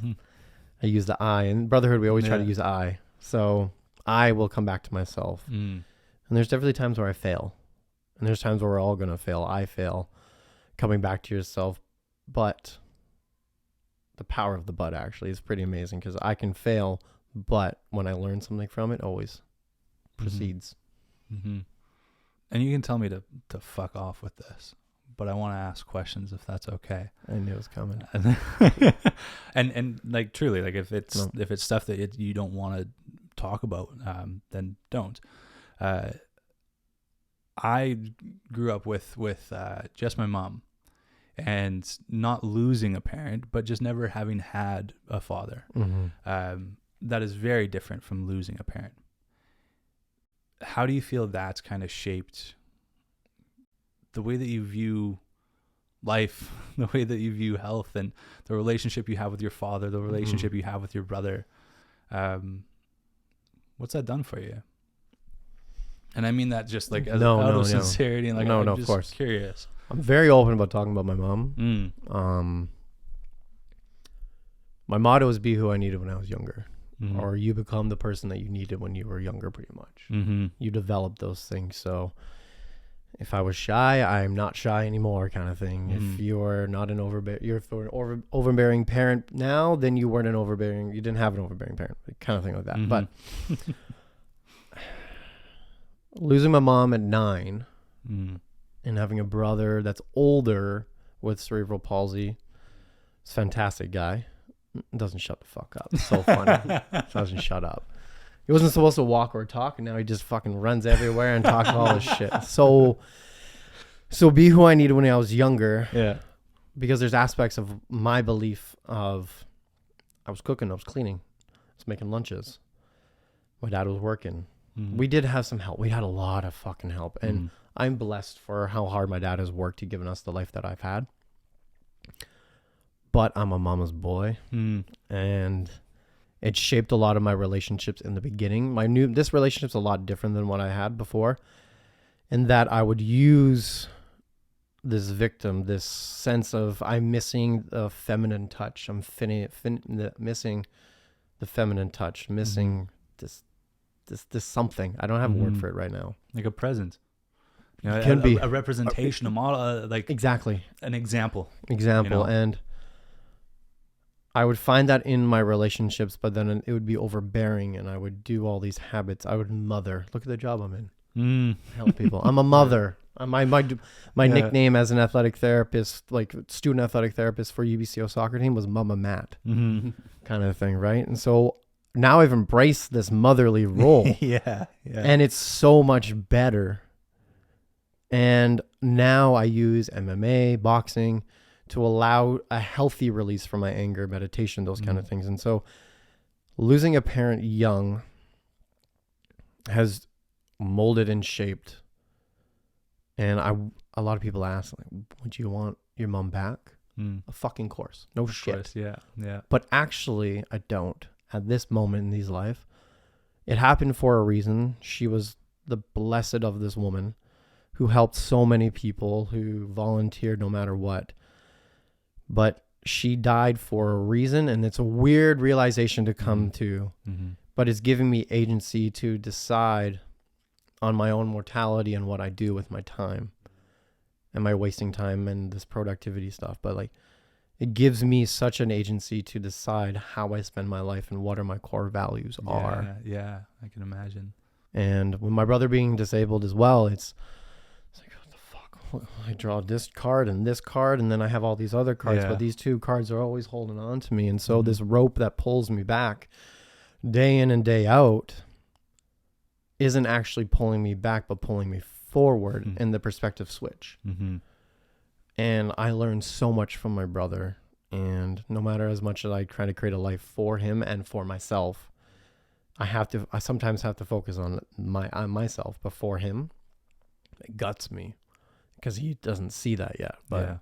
I use the I. In Brotherhood, we always try to use I. So I will come back to myself. And there's definitely times where I fail. And there's times where we're all going to fail. I fail. Coming back to yourself. But the power of the but actually is pretty amazing, because I can fail, but when I learn something from it, always proceeds. And you can tell me to fuck off with this, but I want to ask questions if that's okay. I knew it was coming. and like truly, like if it's stuff that you don't want to talk about, then don't. I grew up with just my mom, and not losing a parent, but just never having had a father. That is very different from losing a parent. How do you feel that's kind of shaped the way that you view life, the way that you view health, and the relationship you have with your father, the relationship you have with your brother? What's that done for you? And I mean that just like out of sincerity, and like I'm just of course curious. I'm very open about talking about my mom. My motto is be who I needed when I was younger, or you become the person that you needed when you were younger, pretty much. You develop those things. So if I was shy, I'm not shy anymore, kind of thing. If you're not an overbearing parent now, then you didn't have an overbearing parent, kind of thing like that. But losing my mom at 9 and having a brother that's older with cerebral palsy, it's a fantastic guy. Doesn't shut the fuck up. It's so funny. Doesn't shut up. He wasn't supposed to walk or talk, and now he just fucking runs everywhere and talks all this shit. So be who I needed when I was younger. Yeah. Because there's aspects of my belief of I was cooking, I was cleaning, I was making lunches. My dad was working. We did have some help. We had a lot of fucking help. And I'm blessed for how hard my dad has worked to given us the life that I've had. But I'm a mama's boy. And it shaped a lot of my relationships in the beginning. This relationship's a lot different than what I had before. In that I would use this victim, this sense of I'm missing the feminine touch. I'm missing the feminine touch, missing this something. I don't have a word for it right now. Like a present. You know, it can be a representation, a model, like exactly an example. You know? And I would find that in my relationships, but then it would be overbearing, and I would do all these habits. I would mother. Look at the job I'm in. Help people. I'm a mother. My nickname as an athletic therapist, like student athletic therapist for UBCO soccer team, was Mama Matt, kind of thing, right? And so now I've embraced this motherly role. Yeah. And it's so much better. And now I use MMA, boxing, to allow a healthy release from my anger, meditation, those kind of things. And so losing a parent young has molded and shaped. And a lot of people ask, like, would you want your mom back? A fucking course. No shit. Course, yeah. Yeah. But actually, I don't. At this moment in his life, it happened for a reason. She was the blessed of this woman who helped so many people, who volunteered no matter what. But she died for a reason, and it's a weird realization to come to. But it's giving me agency to decide on my own mortality and what I do with my time. Am I wasting time and this productivity stuff? But like, it gives me such an agency to decide how I spend my life and what are my core values are. Yeah, I can imagine. And with my brother being disabled as well, it's like, what the fuck? I draw this card, and then I have all these other cards, but these two cards are always holding on to me. And so this rope that pulls me back day in and day out isn't actually pulling me back, but pulling me forward in the perspective switch. And I learned so much from my brother, and no matter as much as I try to create a life for him and for myself, I sometimes have to focus on myself before him. It guts me because he doesn't see that yet. But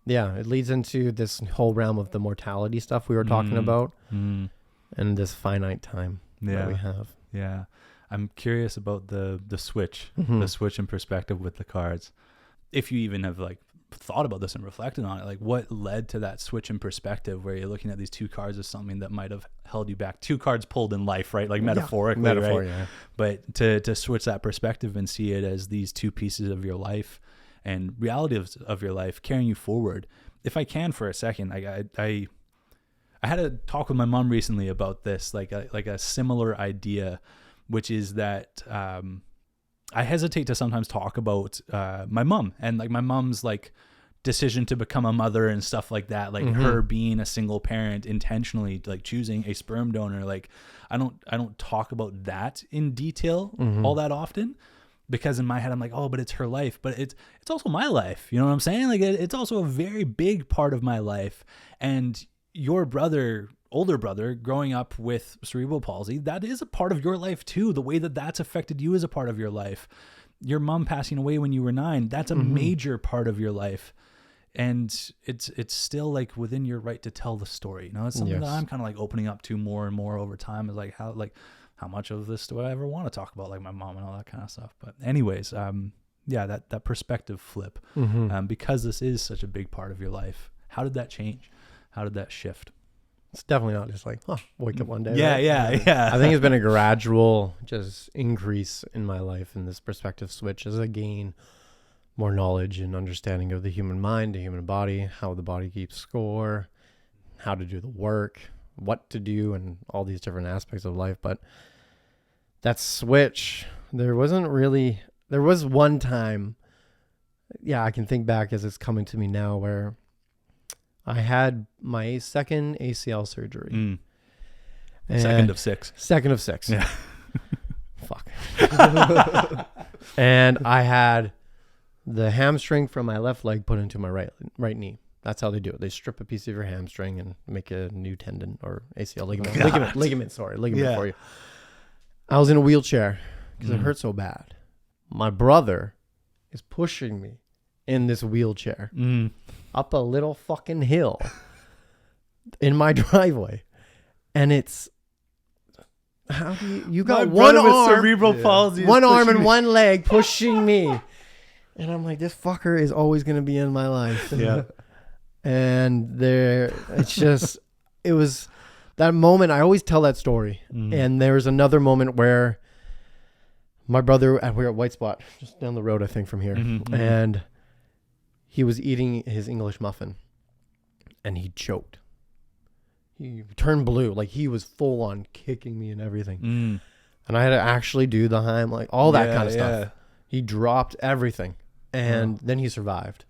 yeah, it leads into this whole realm of the mortality stuff we were talking about and this finite time that we have. Yeah. I'm curious about the switch, the switch in perspective with the cards. If you even have like thought about this and reflected on it, like what led to that switch in perspective where you're looking at these two cards as something that might have held you back? Two cards pulled in life, right? Like metaphorically, right? Yeah. But to switch that perspective and see it as these two pieces of your life and reality of your life carrying you forward. If I can for a second, I had a talk with my mom recently about this, like a similar idea, which is that I hesitate to sometimes talk about my mom and like my mom's like decision to become a mother and stuff like that, like her being a single parent, intentionally like choosing a sperm donor. Like I don't talk about that in detail all that often, because in my head I'm like, oh, but it's her life, but it's also my life. You know what I'm saying? Like it's also a very big part of my life. And your older brother growing up with cerebral palsy, that is a part of your life too. The way that that's affected you is a part of your life. Your mom passing away when you were 9, that's a major part of your life. And it's still like within your right to tell the story. You know, it's something that I'm kind of like opening up to more and more over time, is like how much of this do I ever want to talk about, like my mom and all that kind of stuff. But anyways, that perspective flip, because this is such a big part of your life. How did that change? How did that shift? It's definitely not just like, wake up one day. Yeah. I think it's been a gradual just increase in my life in this perspective switch as I gain more knowledge and understanding of the human mind, the human body, how the body keeps score, how to do the work, what to do, and all these different aspects of life. But that switch, there was one time, I can think back as it's coming to me now, where I had my second ACL surgery. Second of six. Yeah. Fuck. And I had the hamstring from my left leg put into my right knee. That's how they do it. They strip a piece of your hamstring and make a new tendon or ACL ligament for you. I was in a wheelchair because it hurt so bad. My brother is pushing me in this wheelchair up a little fucking hill in my driveway. And it's, how do you got one arm, cerebral palsy, one arm and one leg pushing me. And I'm like, this fucker is always going to be in my life. Yeah. And it was that moment. I always tell that story. And there was another moment where my brother, we're at White Spot, just down the road, I think, from here. And he was eating his English muffin and he choked. He turned blue. Like he was full on kicking me and everything. And I had to actually do the Heim, like all that kind of stuff. He dropped everything. And then he survived.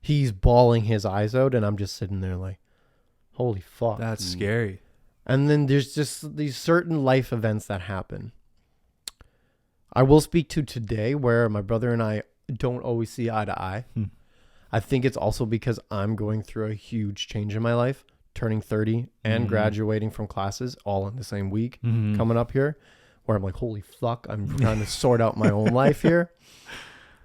He's bawling his eyes out, and I'm just sitting there like, holy fuck. That's scary. And then there's just these certain life events that happen. I will speak to today where my brother and I don't always see eye to eye. I think it's also because I'm going through a huge change in my life, turning 30 and graduating from classes all in the same week, coming up here, where I'm like, holy fuck, I'm trying to sort out my own life here.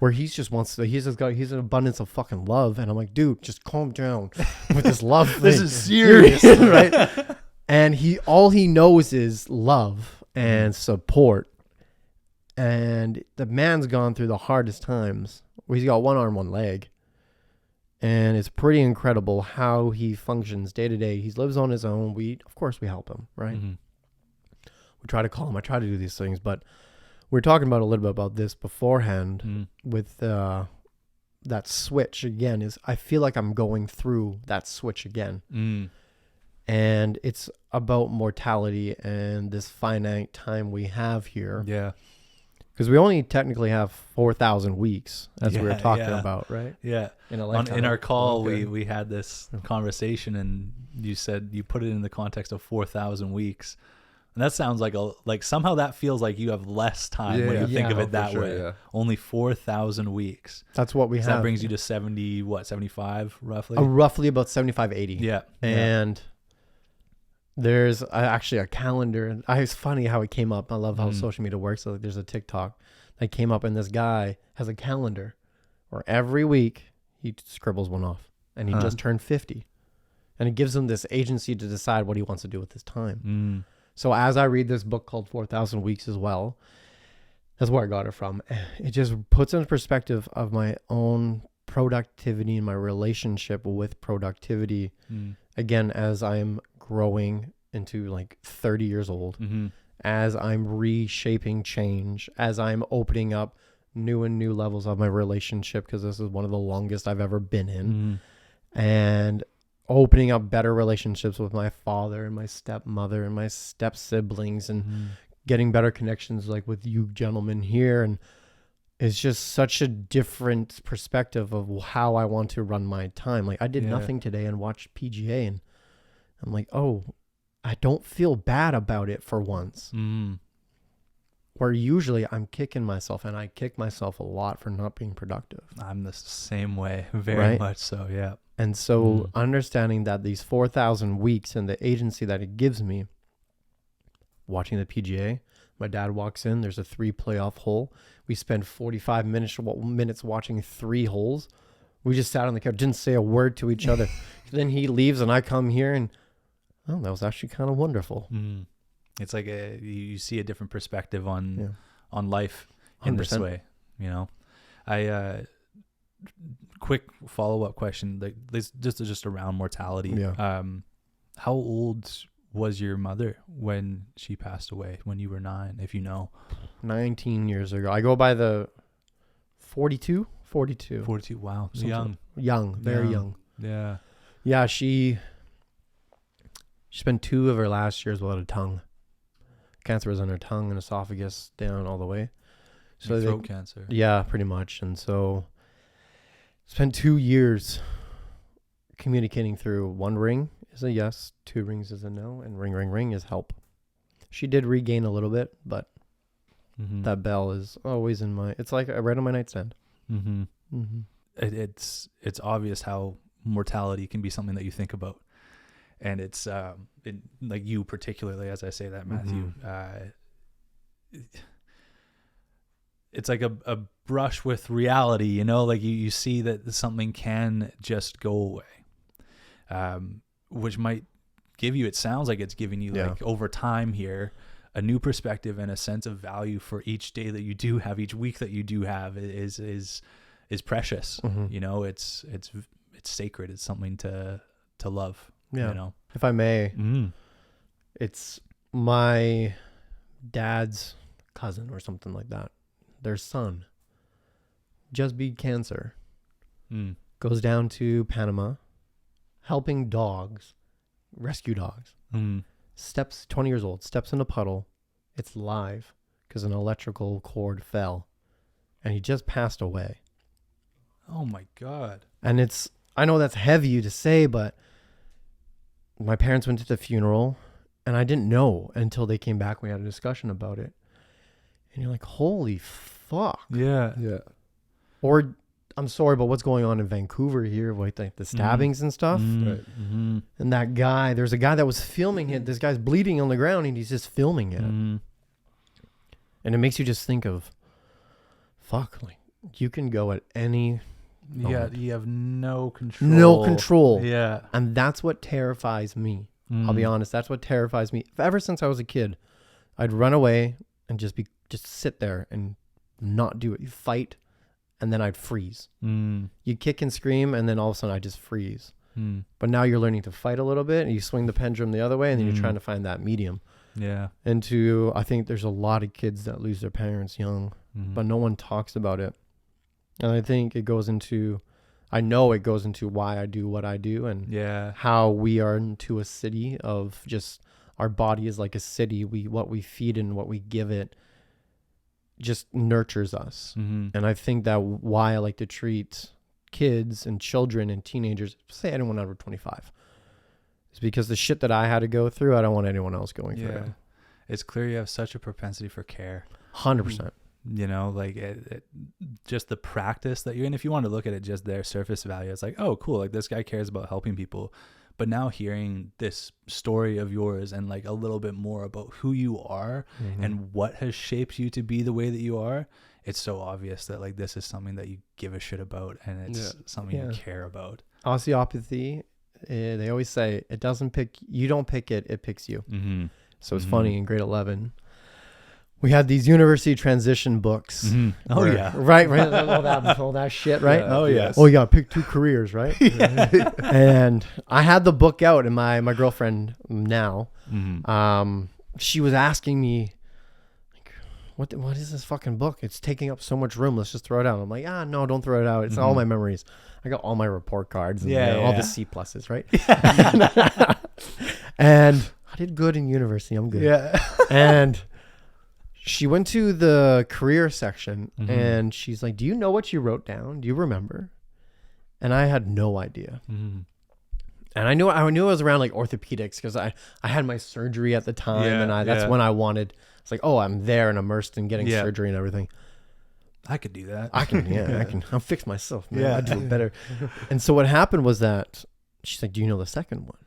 where he's an abundance of fucking love. And I'm like, dude, just calm down with this love thing. This is serious. Right? And all he knows is love and support. And the man's gone through the hardest times. He's got one arm, one leg. And it's pretty incredible how he functions day to day. He lives on his own. Of course we help him, right? Mm-hmm. We try to call him. I try to do these things, but we're talking about a little bit about this beforehand with that switch again. I feel like I'm going through that switch again. And it's about mortality and this finite time we have here. Yeah. Because we only technically have 4,000 weeks, as we were talking about, right? Yeah. In a lifetime. In our call, we had this conversation, and you said you put it in the context of 4,000 weeks. And that sounds like somehow that feels like you have less time when you think of it that way. Yeah. Only 4,000 weeks. That's what we have. That brings you to 75 roughly? Roughly about 75, 80. Yeah. And there's actually a calendar. It's funny how it came up. I love how social media works. So there's a TikTok that came up, and this guy has a calendar where every week he scribbles one off, and he just turned 50. And it gives him this agency to decide what he wants to do with his time. So as I read this book called 4,000 Weeks as well, that's where I got it from. It just puts in perspective of my own productivity and my relationship with productivity. Again, as I'm growing into like 30 years old, as I'm reshaping change, as I'm opening up new levels of my relationship, because this is one of the longest I've ever been in, and opening up better relationships with my father and my stepmother and my step siblings, and getting better connections like with you gentlemen here. And it's just such a different perspective of how I want to run my time. Like I did nothing today and watched PGA, and I'm like, oh, I don't feel bad about it for once. Where usually I'm kicking myself, and I kick myself a lot for not being productive. I'm the same way, very much so, yeah. And so understanding that these 4,000 weeks and the agency that it gives me, watching the PGA, my dad walks in, there's a 3 playoff hole. We spend 45 minutes watching 3 holes. We just sat on the couch, didn't say a word to each other. Then he leaves, and I come here, and that was actually kind of wonderful. It's like you see a different perspective on life in 100%. This way, you know. I quick follow-up question, like this just around mortality. How old was your mother when she passed away, when you were 9, if you know? 19 years ago. I go by the 42. 42, wow. So young. Very young. Yeah, she spent 2 of her last years without a tongue. Cancer was in her tongue and esophagus down all the way. So throat cancer. Yeah, pretty much. And so spent 2 years communicating through 1 ring is a yes, 2 rings is a no, and ring is help. She did regain a little bit, but that bell is always it's like right on my nightstand. It's obvious how mortality can be something that you think about. And it's like you particularly, as I say that, Matthew, it's like a brush with reality, you know, like you see that something can just go away, which might give you, it sounds like it's giving you like over time here, a new perspective and a sense of value for each day that you do have, each week that you do have is precious. You know, it's sacred. It's something to love. Yeah. You know, if I may, it's my dad's cousin or something like that. Their son just beat cancer. Goes down to Panama, helping dogs, rescue dogs. Steps 20 years old, steps in a puddle. It's live because an electrical cord fell, and he just passed away. Oh my God! And I know that's heavy to say, but my parents went to the funeral, and I didn't know until they came back. We had a discussion about it, and you're like, "Holy fuck!" Yeah. Or I'm sorry, but what's going on in Vancouver here with like the stabbings and stuff? Right. And that guy, there's a guy that was filming it. This guy's bleeding on the ground, and he's just filming it. And it makes you just think of, fuck, like you can go at any moment. You have no control. No control. Yeah. And that's what terrifies me. I'll be honest. That's what terrifies me. Ever since I was a kid, I'd run away and just sit there and not do it. You fight, and then I'd freeze. You kick and scream, and then all of a sudden I just freeze. But now you're learning to fight a little bit, and you swing the pendulum the other way, and then you're trying to find that medium. Yeah. I think there's a lot of kids that lose their parents young, but no one talks about it. And I think I know it goes into why I do what I do, and how we are into a city of just, our body is like a city. What we feed and what we give it just nurtures us. And I think that why I like to treat kids and children and teenagers, say anyone over 25, is because the shit that I had to go through, I don't want anyone else going through. It's clear you have such a propensity for care. 100%. You know, like it just the practice that you're in. If you want to look at it just their surface value, it's like, oh, cool. Like this guy cares about helping people. But now hearing this story of yours and like a little bit more about who you are and what has shaped you to be the way that you are, it's so obvious that like this is something that you give a shit about, and it's something you care about. Osteopathy, they always say you don't pick it, it picks you. So it's funny, in grade 11, we had these university transition books. Oh yeah. Right. All that shit, right? Oh yes. Oh, you got to pick 2 careers, right? And I had the book out, and my girlfriend now, she was asking me, like, what is this fucking book? It's taking up so much room. Let's just throw it out. I'm like, no, don't throw it out. It's all my memories. I got all my report cards and all the C pluses, right? And I did good in university. I'm good. Yeah. And she went to the career section and she's like, do you know what you wrote down? Do you remember? And I had no idea. And I knew it was around like orthopedics, because I had my surgery at the time, and that's when I wanted. It's like, oh, I'm there and immersed in getting surgery and everything. I could do that. I'll fix myself, man. I do it better. And so what happened was that she's like, do you know the second one?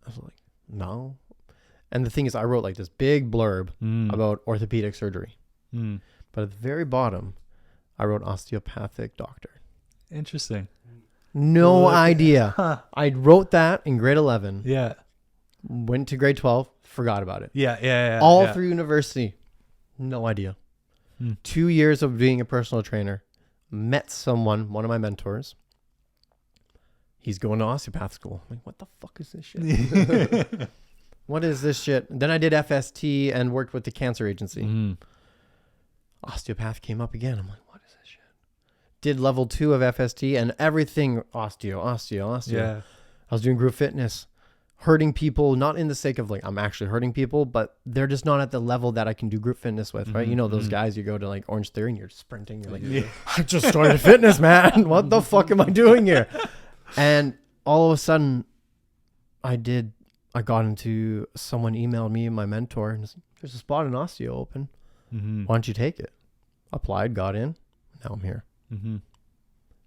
I was like, no. And the thing is, I wrote like this big blurb about orthopedic surgery. But at the very bottom, I wrote osteopathic doctor. Interesting. No idea. Huh. I wrote that in grade 11. Yeah. Went to grade 12, forgot about it. Yeah. All through university, no idea. 2 years of being a personal trainer, met someone, one of my mentors. He's going to osteopath school. I'm like, what the fuck is this shit? What is this shit? Then I did FST and worked with the cancer agency. Osteopath came up again. I'm like, what is this shit? Did level 2 of FST and everything osteo. Yeah. I was doing group fitness, hurting people, not in the sake of like I'm actually hurting people, but they're just not at the level that I can do group fitness with, right? You know those guys, you go to like Orange Theory and you're sprinting. You're like, I just started fitness, man. What the fuck am I doing here? And all of a sudden, I got into, someone emailed me, my mentor, and said, there's a spot in osteo open. Why don't you take it? Applied, got in. Now I'm here.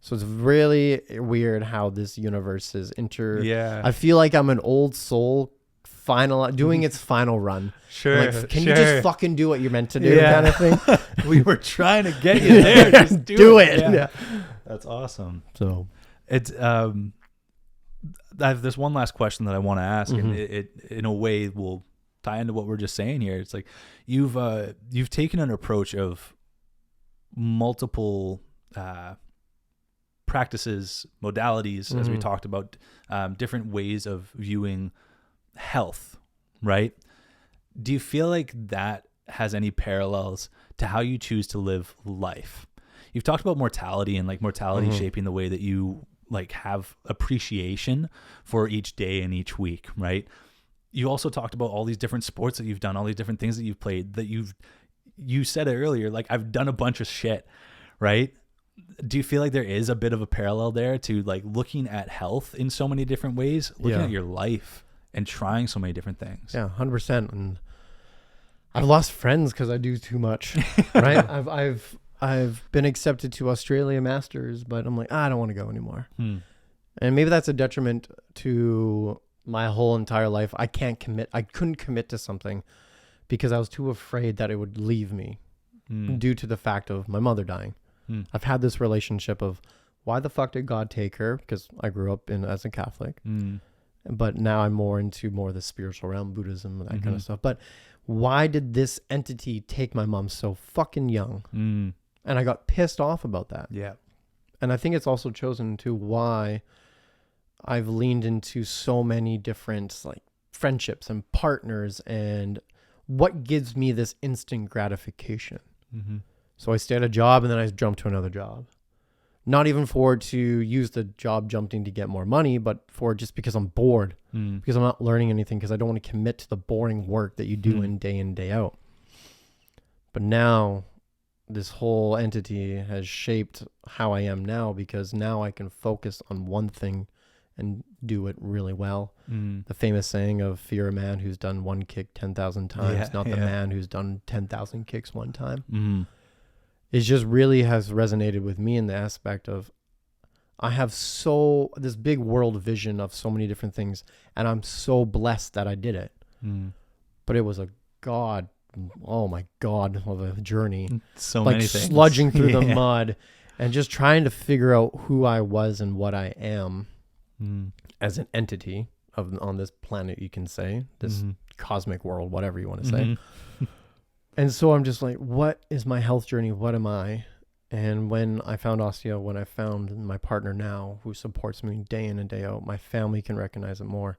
So it's really weird how this universe is I feel like I'm an old soul doing its final run. Sure. Like, can you just fucking do what you're meant to do, kind of thing? We were trying to get you there. Just do it. Yeah. That's awesome. So it's I have this one last question that I want to ask, and it in a way will tie into what we're just saying here. It's like you've taken an approach of multiple practices, modalities, as we talked about, different ways of viewing health, right? Do you feel like that has any parallels to how you choose to live life? You've talked about mortality and like mortality shaping the way that you like have appreciation for each day and each week, right? You also talked about all these different sports that you've done, all these different things that you've played, that you said it earlier, like I've done a bunch of shit, right? Do you feel like there is a bit of a parallel there to like looking at health in so many different ways, looking at your life and trying so many different things? Yeah, 100%. And I've lost friends because I do too much, right? I've been accepted to Australia Masters, but I'm like, I don't want to go anymore. And maybe that's a detriment to my whole entire life. I couldn't commit to something because I was too afraid that it would leave me due to the fact of my mother dying. I've had this relationship of why the fuck did God take her? Because I grew up as a Catholic, but now I'm more into the spiritual realm, Buddhism, and that kind of stuff. But why did this entity take my mom so fucking young? And I got pissed off about that. Yeah. And I think it's also chosen to why I've leaned into so many different like friendships and partners and what gives me this instant gratification. So I stay at a job and then I jump to another job. Not even to use the job jumping to get more money, but for just because I'm bored, because I'm not learning anything, because I don't want to commit to the boring work that you do in, day out. But now this whole entity has shaped how I am now, because now I can focus on one thing and do it really well. The famous saying of fear a man who's done one kick 10,000 times, not the man who's done 10,000 kicks one time. It just really has resonated with me in the aspect of I have this big world vision of so many different things, and I'm so blessed that I did it. But it was a oh my God, of a journey. So like many things. Sludging through the mud and just trying to figure out who I was and what I am as an entity on this planet, you can say, this cosmic world, whatever you want to say. And so I'm just like, what is my health journey? What am I? And when I found osteo, when I found my partner now who supports me day in and day out, my family can recognize it more,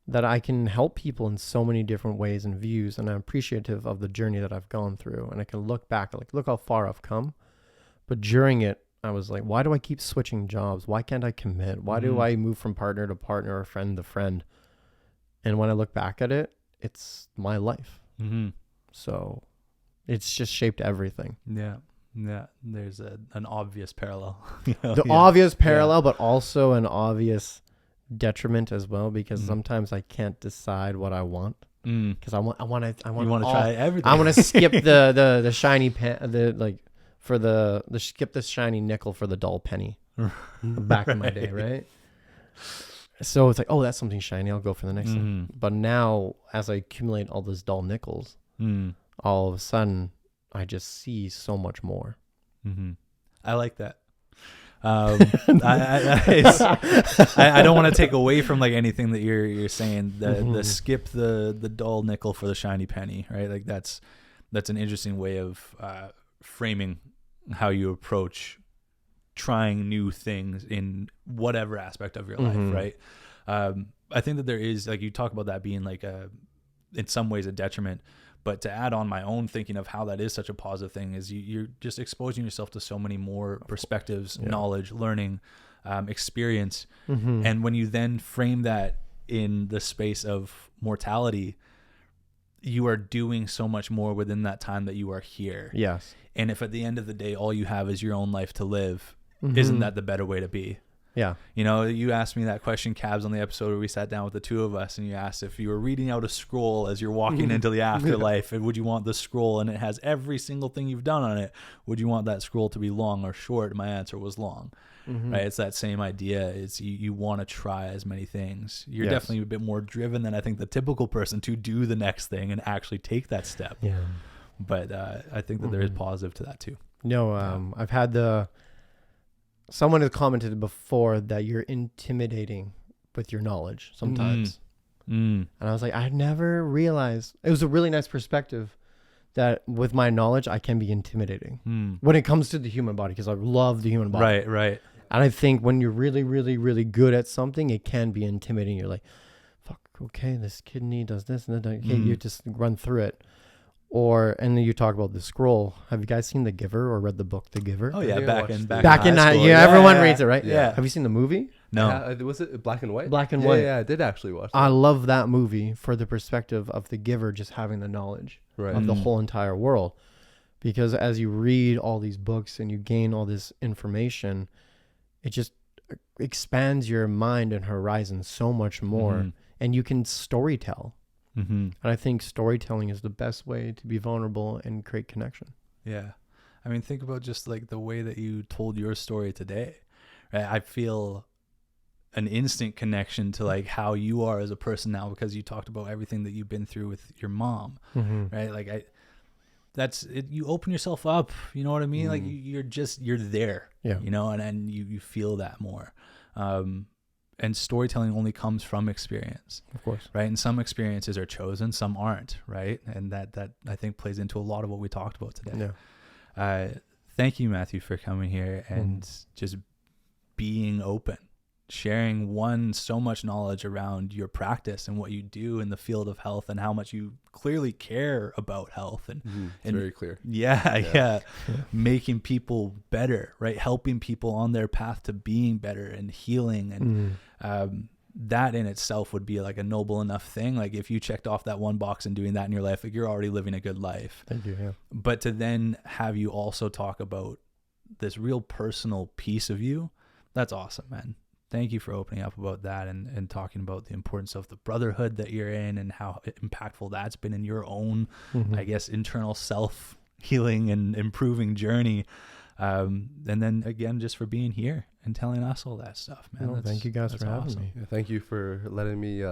that I can help people in so many different ways and views. And I'm appreciative of the journey that I've gone through. And I can look back, like, look how far I've come. But during it, I was like, why do I keep switching jobs? Why can't I commit? Why do I move from partner to partner or friend to friend? And when I look back at it, it's my life. So it's just shaped everything. Yeah. There's an obvious parallel. Obvious parallel, but also an obvious detriment as well, because sometimes I can't decide what I want. Because I want to try everything. I want to skip the shiny skip the shiny nickel for the dull penny. Back in my day, right? So it's like, oh, that's something shiny, I'll go for the next thing. But now, as I accumulate all those dull nickels, all of a sudden I just see so much more. I like that. I don't want to take away from like anything that you're saying. The skip the dull nickel for the shiny penny, right? Like that's an interesting way of framing how you approach trying new things in whatever aspect of your life, right? I think that there is, like, you talk about that being like in some ways a detriment, but to add on my own thinking of how that is such a positive thing is you're just exposing yourself to so many more perspectives, knowledge, learning, experience. And when you then frame that in the space of mortality, you are doing so much more within that time that you are here. Yes. And if at the end of the day, all you have is your own life to live, isn't that the better way to be? Yeah. You know, you asked me that question, Cabs, on the episode where we sat down with the two of us, and you asked if you were reading out a scroll as you're walking into the afterlife, and would you want the scroll, and it has every single thing you've done on it, would you want that scroll to be long or short? And my answer was long. Right? It's that same idea. It's you want to try as many things. You're definitely a bit more driven than I think the typical person to do the next thing and actually take that step. Yeah. But I think that there is positive to that too. No, I've had someone has commented before that you're intimidating with your knowledge sometimes. And I was like, I never realized. It was a really nice perspective that with my knowledge, I can be intimidating when it comes to the human body, because I love the human body. Right. And I think when you're really, really, really good at something, it can be intimidating. You're like, fuck, okay, this kidney does this and that. Okay, you just run through it. And then you talk about the scroll. Have you guys seen The Giver or read the book The Giver? Oh yeah, back in high school. Everyone reads it, right? Yeah. Have you seen the movie? No. Was it black and white? Black and white. Yeah, I did actually watch that. I love that movie for the perspective of the giver just having the knowledge of the whole entire world. Because as you read all these books and you gain all this information, it just expands your mind and horizon so much more. And you can storytell. And I think storytelling is the best way to be vulnerable and create connection. Yeah. I mean, think about just like the way that you told your story today, right? I feel an instant connection to like how you are as a person now, because you talked about everything that you've been through with your mom, right? Like that's it. You open yourself up, you know what I mean? Like you're there, you know, and you feel that more. And storytelling only comes from experience, of course, right? And some experiences are chosen, some aren't, right? And that I think plays into a lot of what we talked about today. Thank you, Matthew, for coming here and just being open, sharing so much knowledge around your practice and what you do in the field of health and how much you clearly care about health and very clear. Yeah. Making people better, right? Helping people on their path to being better and healing. And that in itself would be like a noble enough thing. Like if you checked off that one box and doing that in your life, like you're already living a good life. Thank you. Yeah. But to then have you also talk about this real personal piece of you, that's awesome, man. Thank you for opening up about that and talking about the importance of the brotherhood that you're in and how impactful that's been in your own, I guess, internal self-healing and improving journey. And then again, just for being here and telling us all that stuff, man. No, thank you guys for having me. Yeah, thank you for letting me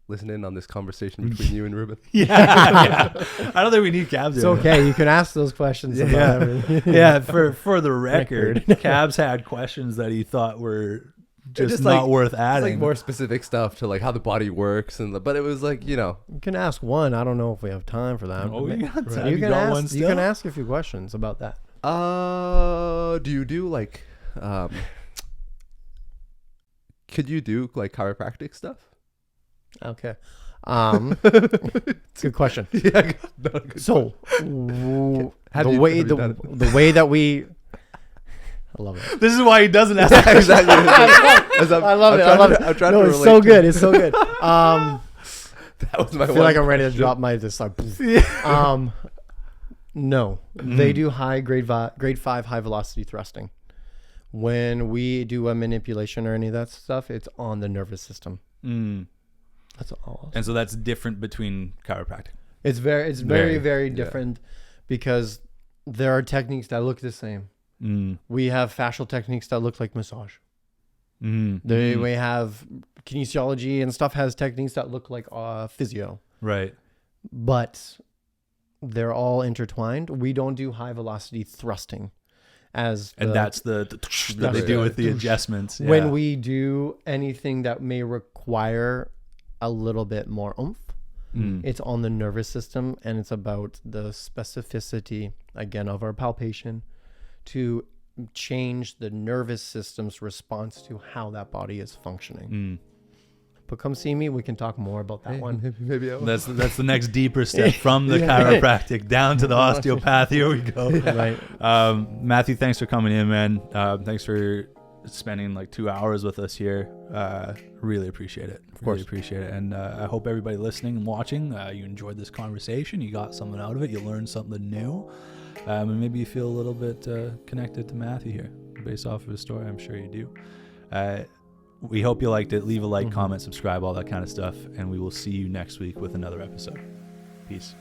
listen in on this conversation between you and Ruben. I don't think we need Cabs. It's okay. You can ask those questions. About yeah. For the record, Cabs had questions that he thought were just not worth adding. Like more specific stuff to like how the body works but it was like, you know, you can ask one. I don't know if we have time for that. Oh, you got time. You can ask a few questions about that. Do you do like could you do like chiropractic stuff? Okay. Good question. Yeah. So the way that we I love it. This is why he doesn't ask. Yeah, exactly. I love it. I'm trying no, to it's so good. It's so good. That was my I feel like I'm ready to drop my this like. No, they do grade 5 high velocity thrusting. When we do a manipulation or any of that stuff, it's on the nervous system. That's all. And so that's different between chiropractic. It's very different because there are techniques that look the same. We have fascial techniques that look like massage. We have kinesiology and stuff has techniques that look like physio. Right. But they're all intertwined. We don't do high velocity thrusting and that's the that they do with the adjustments. Yeah. When we do anything that may require a little bit more oomph, it's on the nervous system, and it's about the specificity again of our palpation to change the nervous system's response to how that body is functioning. But come see me, we can talk more about that one. Maybe that's the next deeper step from the chiropractic down to the osteopath. Here we go. Right. Matthew, thanks for coming in, man. Thanks for spending like 2 hours with us here. Really appreciate it. Of course, appreciate it. And I hope everybody listening and watching, you enjoyed this conversation. You got something out of it. You learned something new. And maybe you feel a little bit connected to Matthew here based off of his story. I'm sure you do. We hope you liked it. Leave a like, comment, subscribe, all that kind of stuff. And we will see you next week with another episode. Peace.